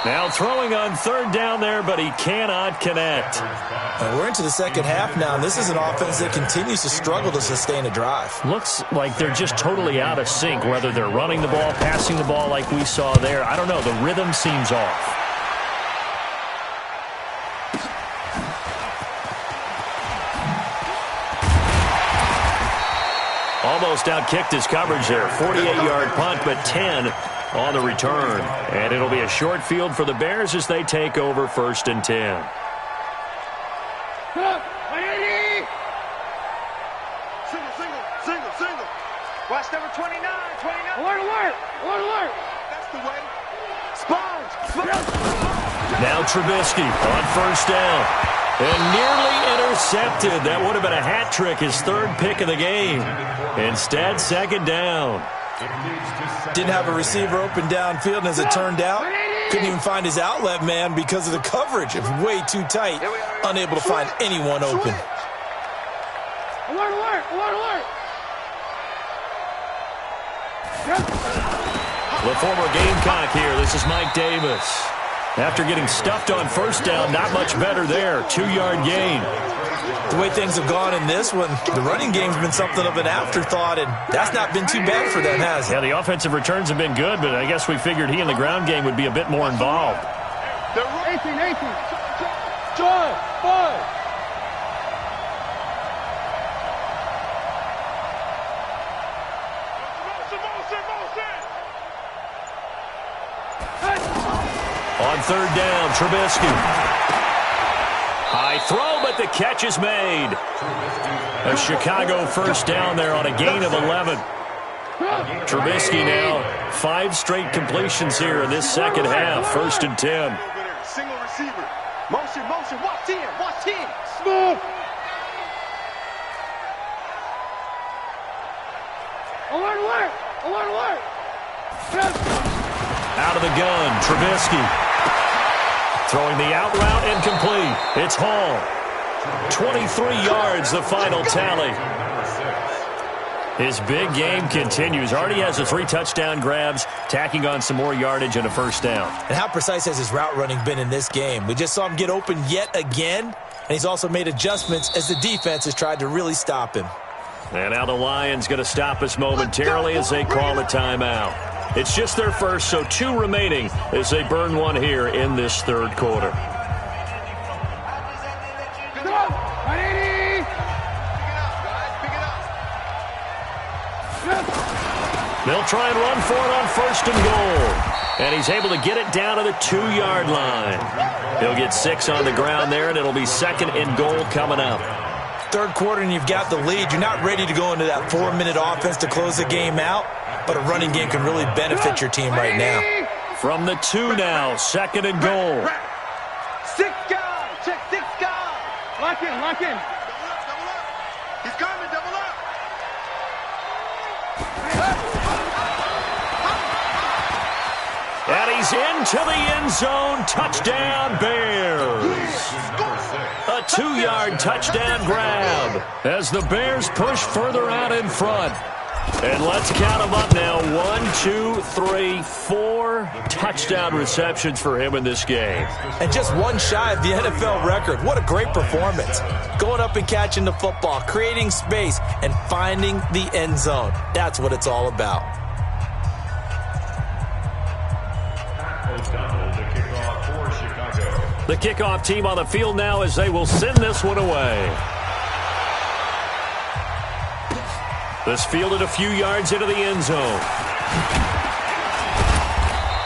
Now throwing on 3rd down there, but he cannot connect. And we're into the second half now, and this is an offense that continues to struggle to sustain a drive. Looks like they're just totally out of sync, whether they're running the ball, passing the ball like we saw there. I don't know. The rhythm seems off. Almost outkicked his coverage there. 48-yard punt, but 10 on the return. And it'll be a short field for the Bears as they take over 1st and 10. Single. Watch number 29. Alert. That's the way. Sponge. Now Trubisky on 1st down. And nearly intercepted. That would have been a hat trick, his 3rd pick of the game. Instead, 2nd down. Didn't have a receiver open downfield, and as it turned out, couldn't even find his outlet man because of the coverage. It was way too tight, unable to find anyone open. Alert. The former Gamecock here. This is Mike Davis. After getting stuffed on 1st down, not much better there. 2-yard gain. The way things have gone in this one, the running game's been something of an afterthought, and that's not been too bad for them, has it? Yeah, the offensive returns have been good, but I guess we figured he in the ground game would be a bit more involved. 18. John, 5. On 3rd down, Trubisky. High throw, but the catch is made. A Chicago 1st down there on a gain of 11. Trubisky now 5 straight completions here in this second half. 1st and 10. Single receiver. Motion. Watch 10. Smooth. Alert. Alert, alert! Out of the gun, Trubisky. Throwing the out route incomplete. It's Hall. 23 yards, the final tally. His big game continues. Already has the 3 touchdown grabs, tacking on some more yardage and a first down. And how precise has his route running been in this game? We just saw him get open yet again, and he's also made adjustments as the defense has tried to really stop him. And now the Lions going to stop us momentarily as they call a timeout. It's just their first, so 2 remaining as they burn one here in this third quarter. They'll try and run for it on first and goal. And he's able to get it down to the 2-yard line. He'll get 6 on the ground there, and it'll be second and goal coming up. Third quarter and you've got the lead. You're not ready to go into that 4-minute offense to close the game out, but a running game can really benefit your team right now. From the 2 now, second and goal. 6 guys. Check 6 guys. Lock in, lock in. Double up. He's coming, double up. And he's into the end zone. Touchdown, Bears. A 2-yard touchdown grab as the Bears push further out in front. And let's count them up now. 1, 2, 3, 4 touchdown receptions for him in this game. And just 1 shy of the NFL record. What a great performance. Going up and catching the football, creating space, and finding the end zone. That's what it's all about. The kickoff team on the field now as they will send this one away. This fielded a few yards into the end zone.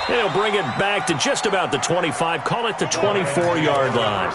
They'll bring it back to just about the 25. Call it the 24-yard line.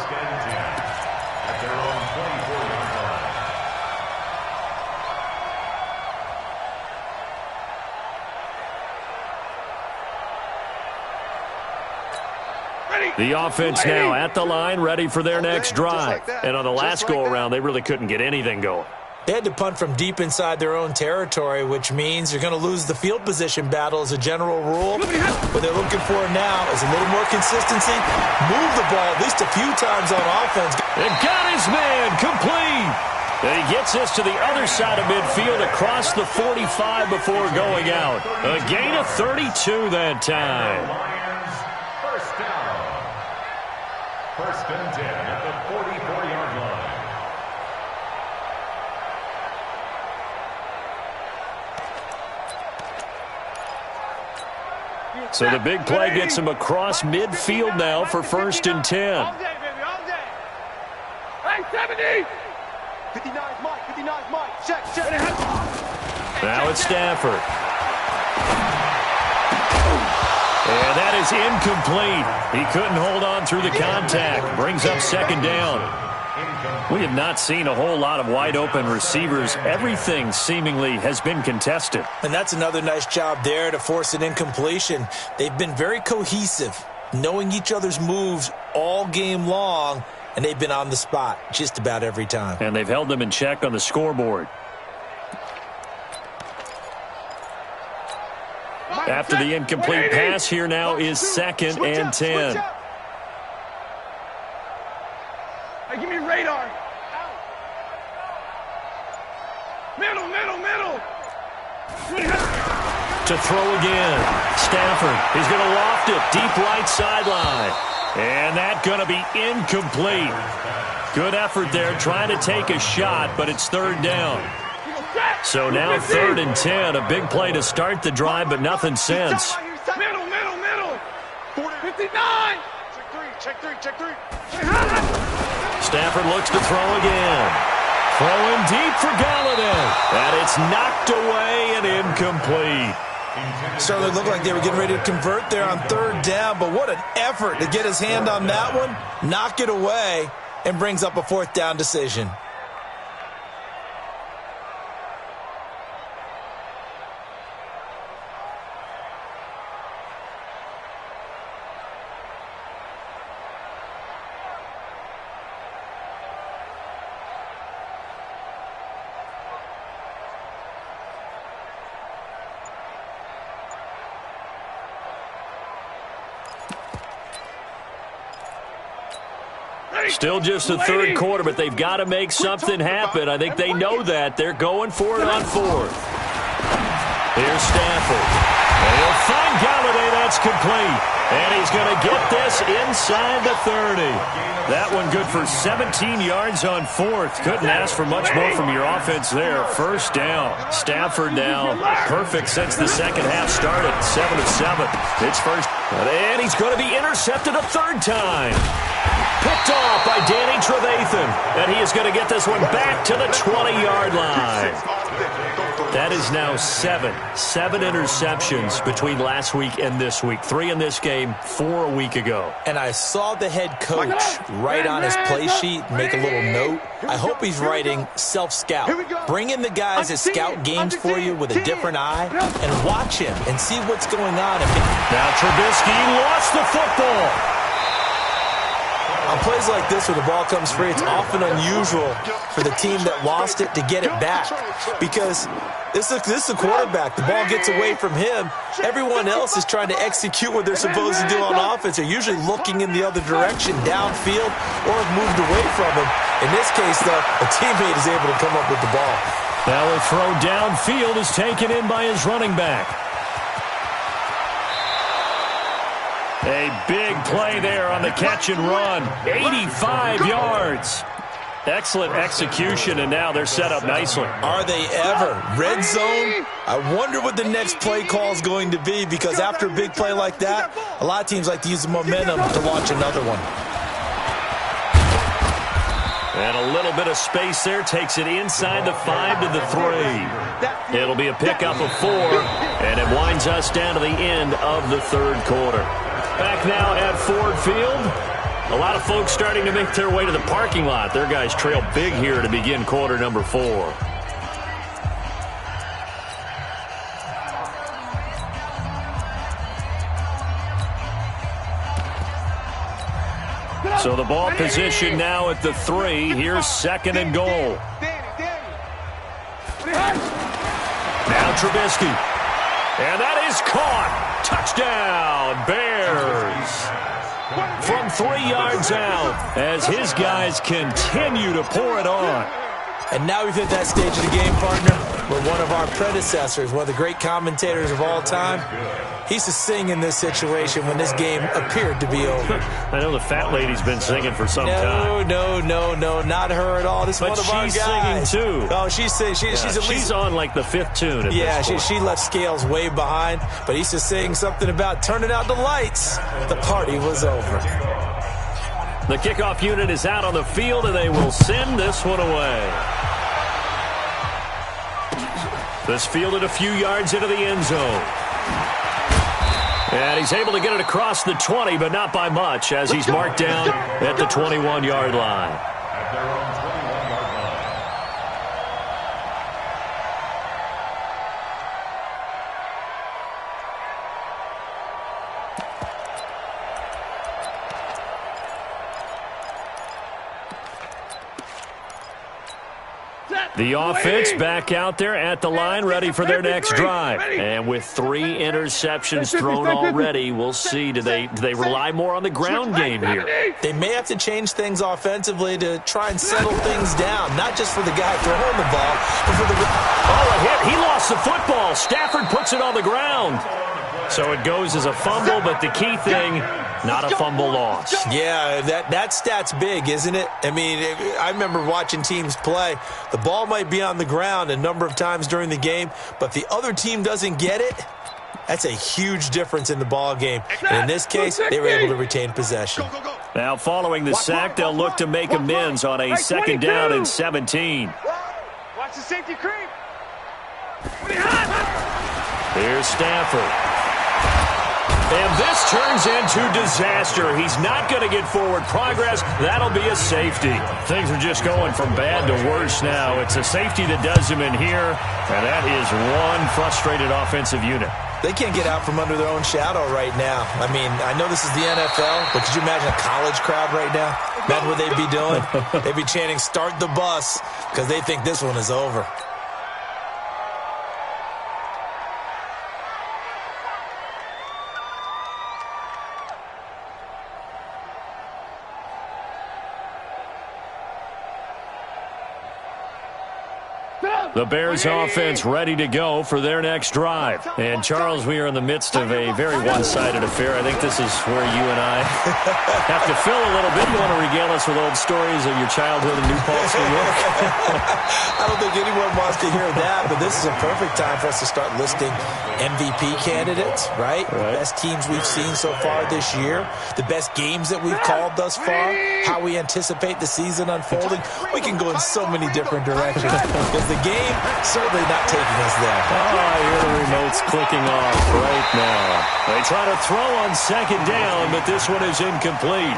The offense now at the line, ready for their next drive. And on the last go-around, they really couldn't get anything going. They had to punt from deep inside their own territory, which means you're going to lose the field position battle as a general rule. What they're looking for now is a little more consistency. Move the ball at least a few times on offense. And got his man complete. And he gets this to the other side of midfield across the 45 before going out. A gain of 32 that time. First down. First and 10 at the 44-yard line. So the big play gets him across midfield now for first and 10. All day, baby, all day. Hey, 70. 59's Mike, 59's Mike. Check. Now it's Stafford. And that is incomplete. He couldn't hold on through the contact. Brings up second down. We have not seen a whole lot of wide-open receivers. Everything seemingly has been contested. And that's another nice job there to force an incompletion. They've been very cohesive, knowing each other's moves all game long, and they've been on the spot just about every time. And they've held them in check on the scoreboard. After the incomplete pass, here now is second and 10. Hey, give me radar. Middle. To throw again. Stafford, he's going to loft it deep right sideline. And that's going to be incomplete. Good effort there trying to take a shot, but it's third down. So now third and 10. A big play to start the drive, but nothing since. Middle. 59. Check three. Stafford looks to throw again. Throwing deep for Galladay. And it's knocked away and incomplete. Certainly looked like they were getting ready to convert there on third down, but what an effort to get his hand on that one, knock it away, and brings up a fourth down decision. Still just the third quarter, but they've got to make something happen. I think they know that. They're going for it on fourth. Here's Stafford. And he'll find Galladay. That's complete. And he's going to get this inside the 30. That one good for 17 yards on fourth. Couldn't ask for much more from your offense there. First down. Stafford now perfect since the second half started. 7 of 7. It's first. And he's going to be intercepted a third time. Picked off by Danny Trevathan. And he is going to get this one back to the 20-yard line. That is now 7 interceptions between last week and this week. 3 in this game, 4 a week ago. And I saw the head coach write on his play sheet, make a little note. I hope he's writing self-scout. Bring in the guys that scout games for you with a different eye and watch him and see what's going on. Now Trubisky lost the football. On plays like this where the ball comes free, it's often unusual for the team that lost it to get it back because this is the quarterback. The ball gets away from him. Everyone else is trying to execute what they're supposed to do on offense. They're usually looking in the other direction, downfield, or have moved away from him. In this case, though, a teammate is able to come up with the ball. Now a throw downfield is taken in by his running back. A big play there on the catch and run. 85 yards. Excellent execution, and now they're set up nicely. Are they ever? Red zone? I wonder what the next play call is going to be because after a big play like that, a lot of teams like to use the momentum to launch another one. And a little bit of space there takes it inside the 5 to the 3. It'll be a pickup of 4, and it winds us down to the end of the third quarter. Back now at Ford Field. A lot of folks starting to make their way to the parking lot. Their guys trail big here to begin quarter number 4. So the ball position now at the 3. Here's second and goal. Now Trubisky. And that is caught. Touchdown, Bears. From 3 yards out as his guys continue to pour it on. And now we've hit that stage of the game, partner, where one of our predecessors, one of the great commentators of all time, he used to sing in this situation when this game appeared to be over. I know the fat lady's been singing for some time. No, not her at all. This is one of our guys. She's singing too. Oh, she's at least... She's on like the 5th tune at this point. She left Scales way behind, but he used to sing something about turning out the lights. The party was over. The kickoff unit is out on the field, and they will send this one away. This fielded a few yards into the end zone. And he's able to get it across the 20, but not by much, as he's marked down at the 21-yard line. At their own 21-yard line. The offense back out there at the line, ready for their next drive. And with 3 interceptions thrown already, we'll see. Do they rely more on the ground game here? They may have to change things offensively to try and settle things down, not just for the guy throwing the ball, but for the... Oh, a hit. He lost the football. Stafford puts it on the ground. So it goes as a fumble, but the key thing, not a fumble loss. Yeah, that stat's big, isn't it? I mean, I remember watching teams play. The ball might be on the ground a number of times during the game, but the other team doesn't get it. That's a huge difference in the ball game. And in this case, they were able to retain possession. Now, following the sack, they'll look to make amends on a second down and 17. Watch the safety creep. Here's Stafford. And this turns into disaster. He's not going to get forward progress. That'll be a safety. Things are just going from bad to worse now. It's a safety that does him in here, and that is one frustrated offensive unit. They can't get out from under their own shadow right now. I mean, I know this is the NFL, but could you imagine a college crowd right now? Imagine what they'd be doing. They'd be chanting, "Start the bus," because they think this one is over. The Bears offense ready to go for their next drive. And, Charles, we are in the midst of a very one-sided affair. I think this is where you and I have to fill a little bit. You want to regale us with old stories of your childhood in New Paltz, New York? I don't think anyone wants to hear that, but this is a perfect time for us to start listing MVP candidates, right? The best teams we've seen so far this year, the best games that we've called thus far, how we anticipate the season unfolding. We can go in so many different directions because the game certainly not taking us there. Oh, I hear the remote's clicking off right now. They try to throw on second down, but this one is incomplete.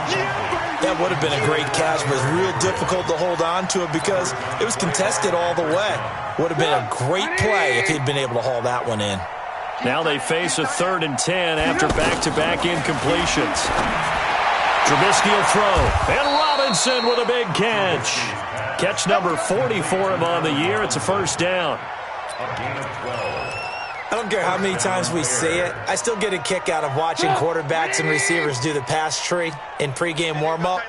That would have been a great catch, but it's real difficult to hold on to it because it was contested all the way. Would have been a great play if he'd been able to haul that one in. Now they face a 3rd and 10 after back-to-back incompletions. Trubisky will throw, and Robinson with a big catch. Catch number 40 for him on the year. It's a first down. I don't care how many times we see it. I still get a kick out of watching quarterbacks and receivers do the pass tree in pregame warm-up.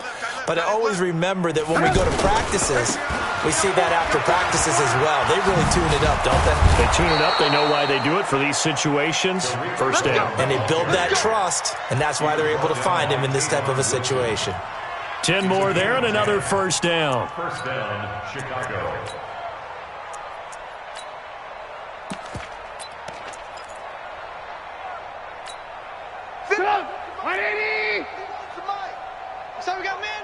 But I always remember that when we go to practices, we see that after practices as well. They really tune it up, don't they? They tune it up. They know why they do it for these situations. First down. And they build that trust, and that's why they're able to find him in this type of a situation. 10 more there and another first down. First down, Chicago. Sit up! 180! So we got man.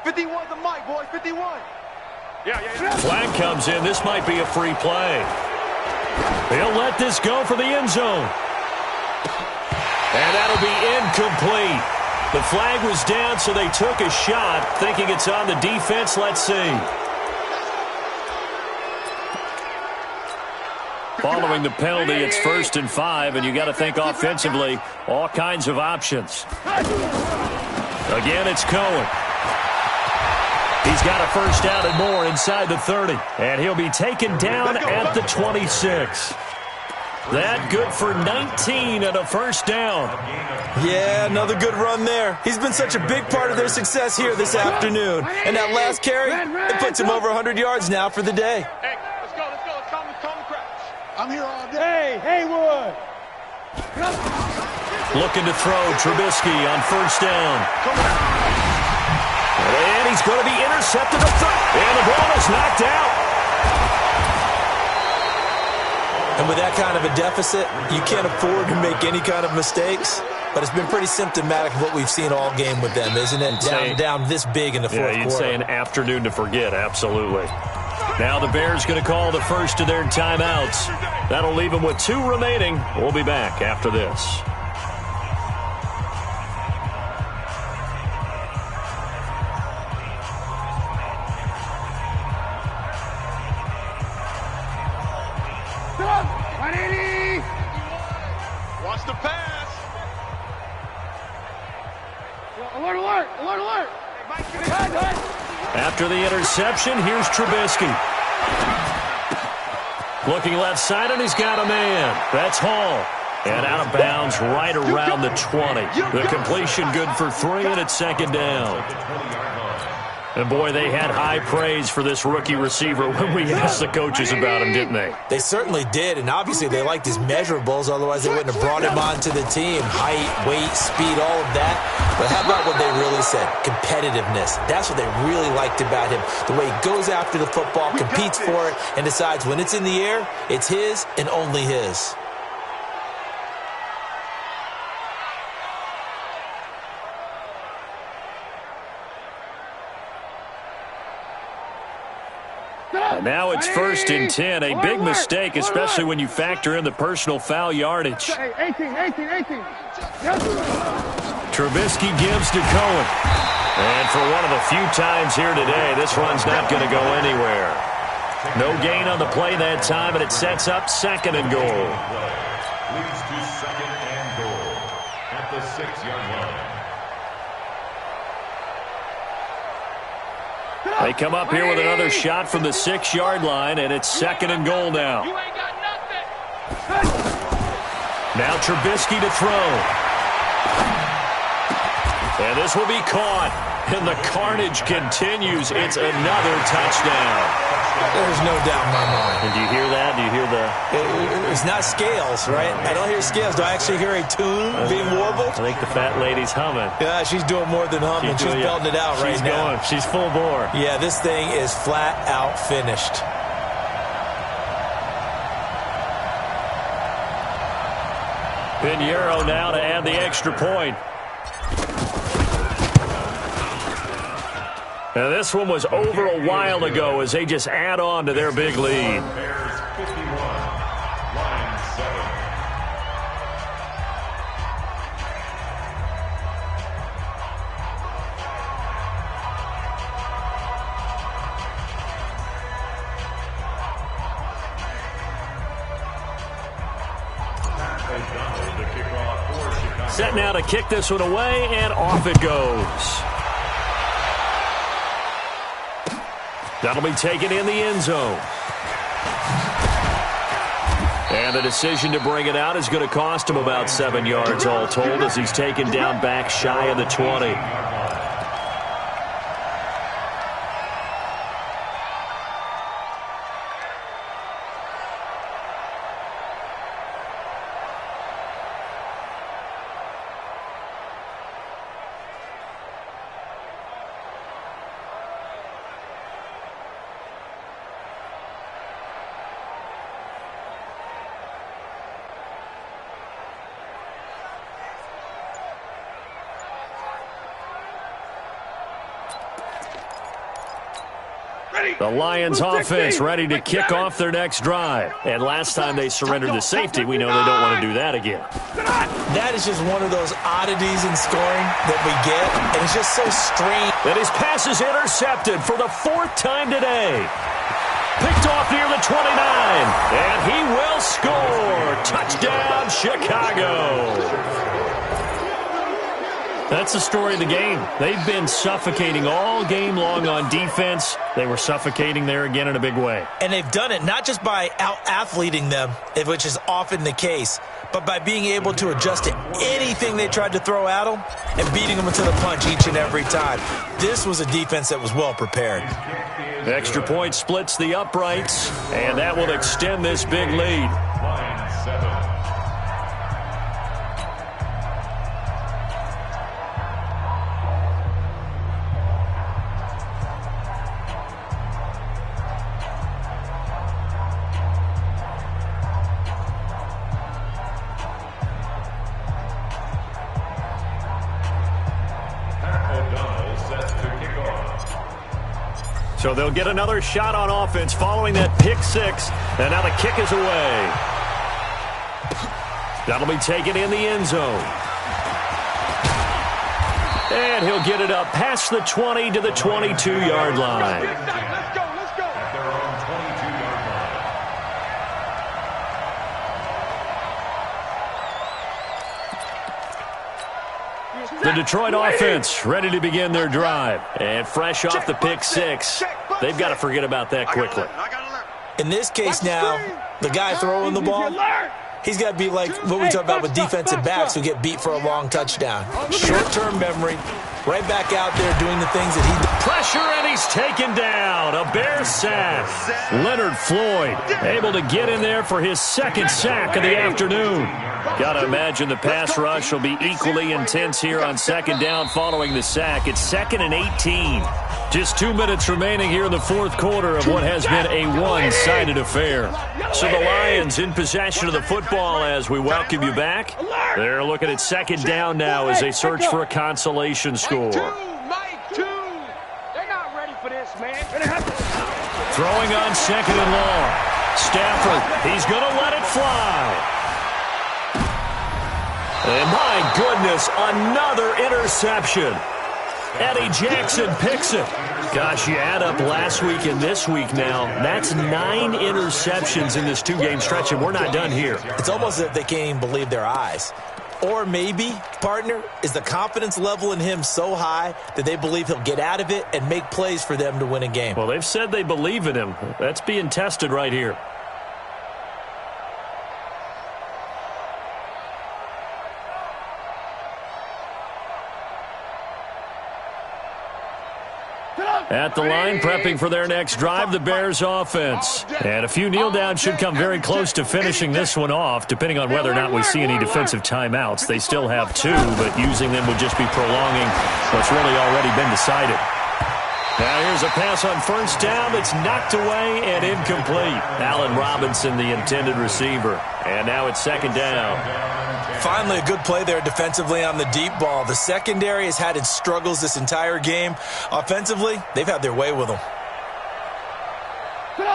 51's the mic, boys. 51. Yeah. Flag comes in. This might be a free play. They'll let this go for the end zone. And that'll be incomplete. The flag was down, so they took a shot, thinking it's on the defense. Let's see. Following the penalty, it's 1st and 5, and you got to think offensively, all kinds of options. Again, it's Cohen. He's got a first down and more inside the 30, and he'll be taken down at the 26. That good for 19 and a first down. Yeah, another good run there. He's been such a big part of their success here this afternoon. And that last carry, it puts him over 100 yards now for the day. Hey, let's go. Let's calm the crowd. I'm here all day. Hey, Haywood. Looking to throw Trubisky on first down. And he's going to be intercepted up front. And the ball is knocked out. And with that kind of a deficit, you can't afford to make any kind of mistakes. But it's been pretty symptomatic of what we've seen all game with them, isn't it? Down this big in the fourth quarter. Yeah, you'd say an afternoon to forget, absolutely. Now the Bears going to call the first of their timeouts. That'll leave them with 2 remaining. We'll be back after this. Watch the pass. Alert. After the interception, here's Trubisky. Looking left side, and he's got a man. That's Hall. And out of bounds right around the 20. The completion good for 3, and it's second down. And, boy, they had high praise for this rookie receiver when we asked the coaches about him, didn't they? They certainly did, and obviously they liked his measurables. Otherwise, they wouldn't have brought him onto the team. Height, weight, speed, all of that. But how about what they really said? Competitiveness. That's what they really liked about him. The way he goes after the football, competes for it, and decides when it's in the air, it's his and only his. Now it's 1st and 10. A big mistake, especially when you factor in the personal foul yardage. 18. Trubisky gives to Cohen. And for one of the few times here today, this run's not going to go anywhere. No gain on the play that time, and it sets up 2nd and goal. Leads to 2nd and goal at the 6-yard line. They come up here with another shot from the 6-yard line, and it's 2nd and goal now. You ain't got nothing. Now Trubisky to throw. And this will be caught. And the carnage continues. It's another touchdown. There's no doubt in my mind. And do you hear that? Do you hear the... It's not scales, right? I don't hear scales. Do I actually hear a tune being warbled? I think the fat lady's humming. Yeah, she's doing more than humming. She's belting it out right now. She's full bore. Yeah, this thing is flat out finished. Pinheiro now to add the extra point. Now this one was over a while ago as they just add on to their big lead. Bears 51, Lions 7. Set now to kick this one away, and off it goes. That'll be taken in the end zone. And the decision to bring it out is going to cost him about 7 yards all told as he's taken down back shy of the 20. The Lions offense ready to kick off their next drive. And last time they surrendered the safety, we know they don't want to do that again. That is just one of those oddities in scoring that we get, and it's just so strange. And his pass is intercepted for the 4th time today. Picked off near the 29, and he will score. Touchdown, Chicago. That's the story of the game. They've been suffocating all game long on defense. They were suffocating there again in a big way. And they've done it not just by out-athleting them, which is often the case, but by being able to adjust to anything they tried to throw at them and beating them into the punch each and every time. This was a defense that was well prepared. Extra point splits the uprights, and that will extend this big lead. Lions 7. So they'll get another shot on offense following that pick six. And now the kick is away. That'll be taken in the end zone. And he'll get it up past the 20 to the 22-yard line. Let's go. At their own 22-yard line. The Detroit offense ready to begin their drive. And fresh off the pick six, they've got to forget about that quickly. In this case now, the guy throwing the ball, he's got to be like what we talk about with defensive backs who get beat for a long touchdown. Short-term memory, right back out there doing the things that he did. Pressure, and he's taken down. A Bears sack. Leonard Floyd able to get in there for his second sack of the afternoon. Got to imagine the pass rush will be equally intense here on second down following the sack. It's 2nd and 18. Just 2 minutes remaining here in the fourth quarter of what has been a one-sided affair. So the Lions in possession of the football as we welcome you back. They're looking at second down now as they search for a consolation score. Mike, two. They're not ready for this, man. Throwing on second and long. Stafford, he's going to let it fly. And my goodness, another interception. Eddie Jackson picks it. Gosh, you add up last week and this week now, that's 9 interceptions in this two-game stretch, and we're not done here. It's almost as if they can't even believe their eyes. Or maybe, partner, is the confidence level in him so high that they believe he'll get out of it and make plays for them to win a game. Well, they've said they believe in him. That's being tested right here. At the line, prepping for their next drive, the Bears offense. And a few kneel downs should come very close to finishing this one off, depending on whether or not we see any defensive timeouts. They still have 2, but using them would just be prolonging what's really already been decided. Now here's a pass on first down that's knocked away and incomplete. Allen Robinson, the intended receiver. And now it's second down. Finally, a good play there defensively on the deep ball. The secondary has had its struggles this entire game. Offensively, they've had their way with them.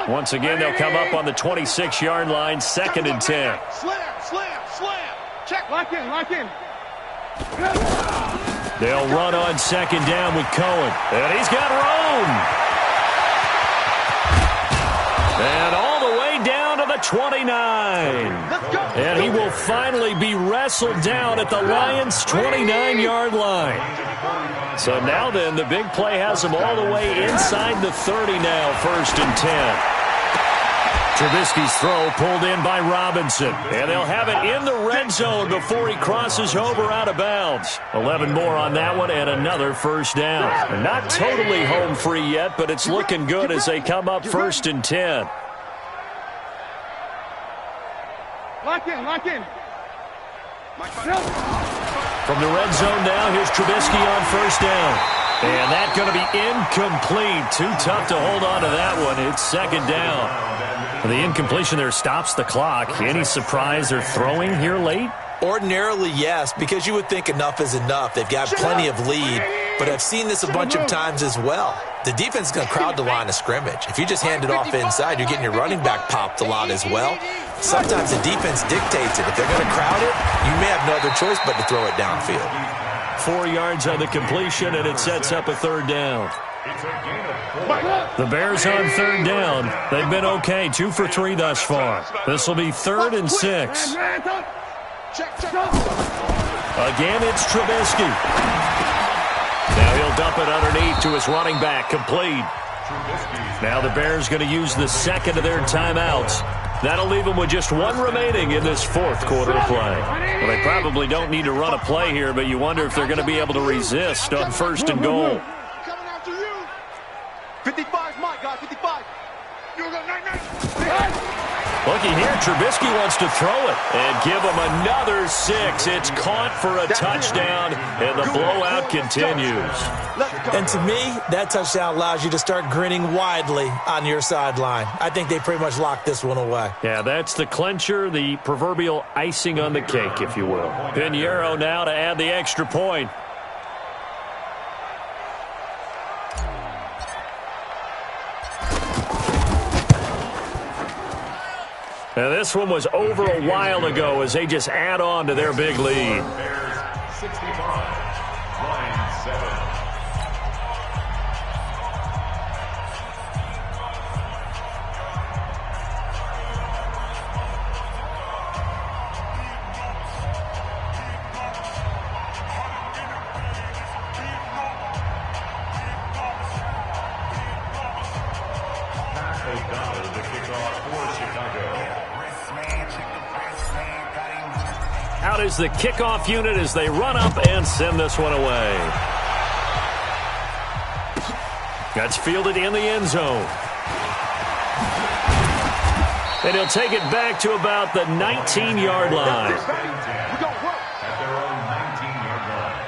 Once again, they'll come up on the 26-yard line, 2nd and 10. Slam. Check. Lock in. They'll run on second down with Cohen. And he's got room. And all the way down to the 29. And he will finally be wrestled down at the Lions' 29-yard line. So now then, the big play has him all the way inside the 30 now, 1st and 10. Trubisky's throw pulled in by Robinson. And they'll have it in the red zone before he crosses over out of bounds. 11 more on that one and another first down. Not totally home free yet, but it's looking good as they come up 1st and 10. Lock in. From the red zone now, here's Trubisky on first down. And that's going to be incomplete. Too tough to hold on to that one. It's second down. The incompletion there stops the clock. Any surprise they're throwing here late? Ordinarily, yes, because you would think enough is enough. They've got plenty of lead, but I've seen this a bunch of times as well. The defense is going to crowd the line of scrimmage. If you just hand it off inside, you're getting your running back popped a lot as well. Sometimes the defense dictates it. If they're going to crowd it, you may have no other choice but to throw it downfield. 4 yards on the completion, and it sets up a third down. The Bears on third down. They've been okay, 2 for 3 thus far. This will be 3rd and 6. Again, it's Trubisky. Now he'll dump it underneath to his running back, complete. Now the Bears going to use the second of their timeouts. That'll leave them with just 1 remaining in this 4th quarter of play. Well, they probably don't need to run a play here, but you wonder if they're going to be able to resist on 1st and goal. 55, my guy, 55. Looky here, Trubisky wants to throw it and give him another 6. It's caught for a touchdown, and the blowout continues. And to me, that touchdown allows you to start grinning widely on your sideline. I think they pretty much locked this one away. Yeah, that's the clincher, the proverbial icing on the cake, if you will. Pinheiro now to add the extra point. Now, this one was over a while ago as they just add on to their big lead. Bears 65, Lions 7. Out is the kickoff unit as they run up and send this one away. That's fielded in the end zone. And he'll take it back to about the 19-yard line. At their own 19-yard line.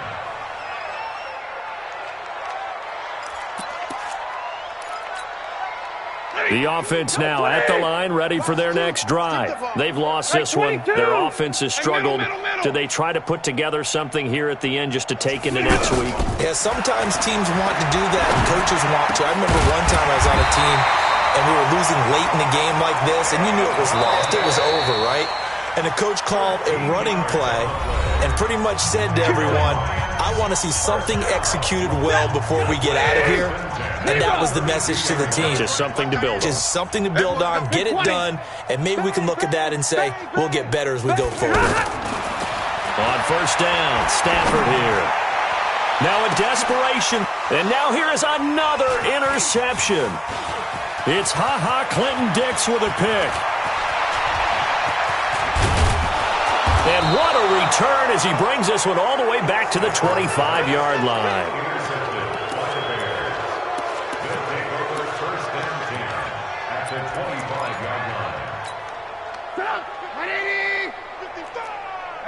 The offense now at the line, ready for their next drive. They've lost this one. Their offense has struggled. Do they try to put together something here at the end just to take into next week? Yeah, sometimes teams want to do that, and coaches want to. I remember one time I was on a team, and we were losing late in the game like this, and you knew it was lost. It was over, right? And the coach called a running play and pretty much said to everyone, I want to see something executed well before we get out of here. And that was the message to the team. Just something to build on. Just something to build on, get it done, and maybe we can look at that and say, we'll get better as we go forward. On first down, Stafford here. Now a desperation, and now here is another interception. It's Clinton Dix with a pick. And what a return as he brings this one all the way back to the 25-yard line.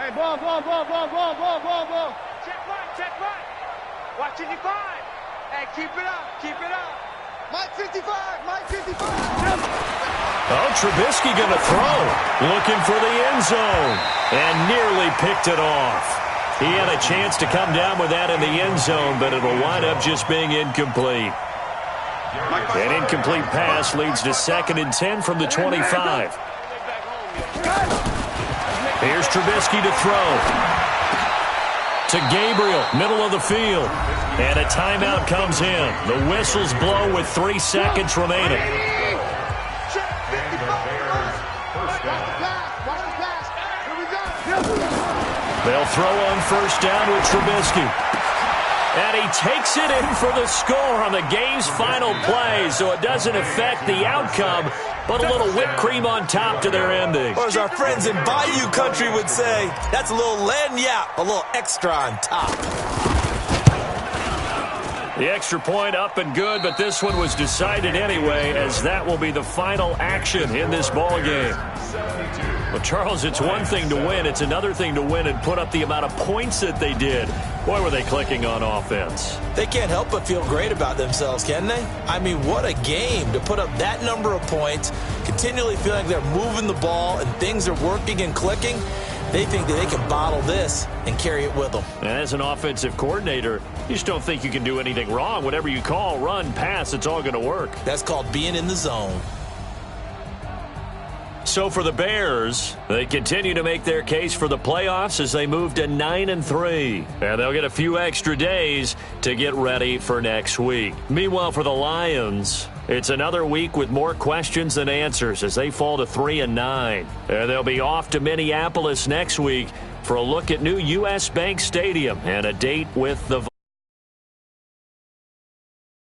Hey, ball. Check right. Watch 55. Hey, keep it up. Mike 55. Oh, Trubisky going to throw. Looking for the end zone. And nearly picked it off. He had a chance to come down with that in the end zone, but it'll wind up just being incomplete. An incomplete pass leads to 2nd and 10 from the 25. Here's Trubisky to throw. To Gabriel, middle of the field. And a timeout comes in. The whistles blow with 3 seconds remaining. They'll throw on first down with Trubisky. And he takes it in for the score on the game's final play, so it doesn't affect the outcome, but a little whipped cream on top to their ending. Or as our friends in Bayou Country would say, that's a little lagniappe, a little extra on top. The extra point up and good, but this one was decided anyway, as that will be the final action in this ball game. Well, Charles, it's one thing to win. It's another thing to win and put up the amount of points that they did. Boy, were they clicking on offense. They can't help but feel great about themselves, can they? I mean, what a game to put up that number of points, continually feeling like they're moving the ball and things are working and clicking. They think that they can bottle this and carry it with them. And as an offensive coordinator, you just don't think you can do anything wrong. Whatever you call, run, pass, it's all going to work. That's called being in the zone. So for the Bears, they continue to make their case for the playoffs as they move to 9-3. And they'll get a few extra days to get ready for next week. Meanwhile, for the Lions, it's another week with more questions than answers as they fall to 3-9. And they'll be off to Minneapolis next week for a look at new U.S. Bank Stadium and a date with the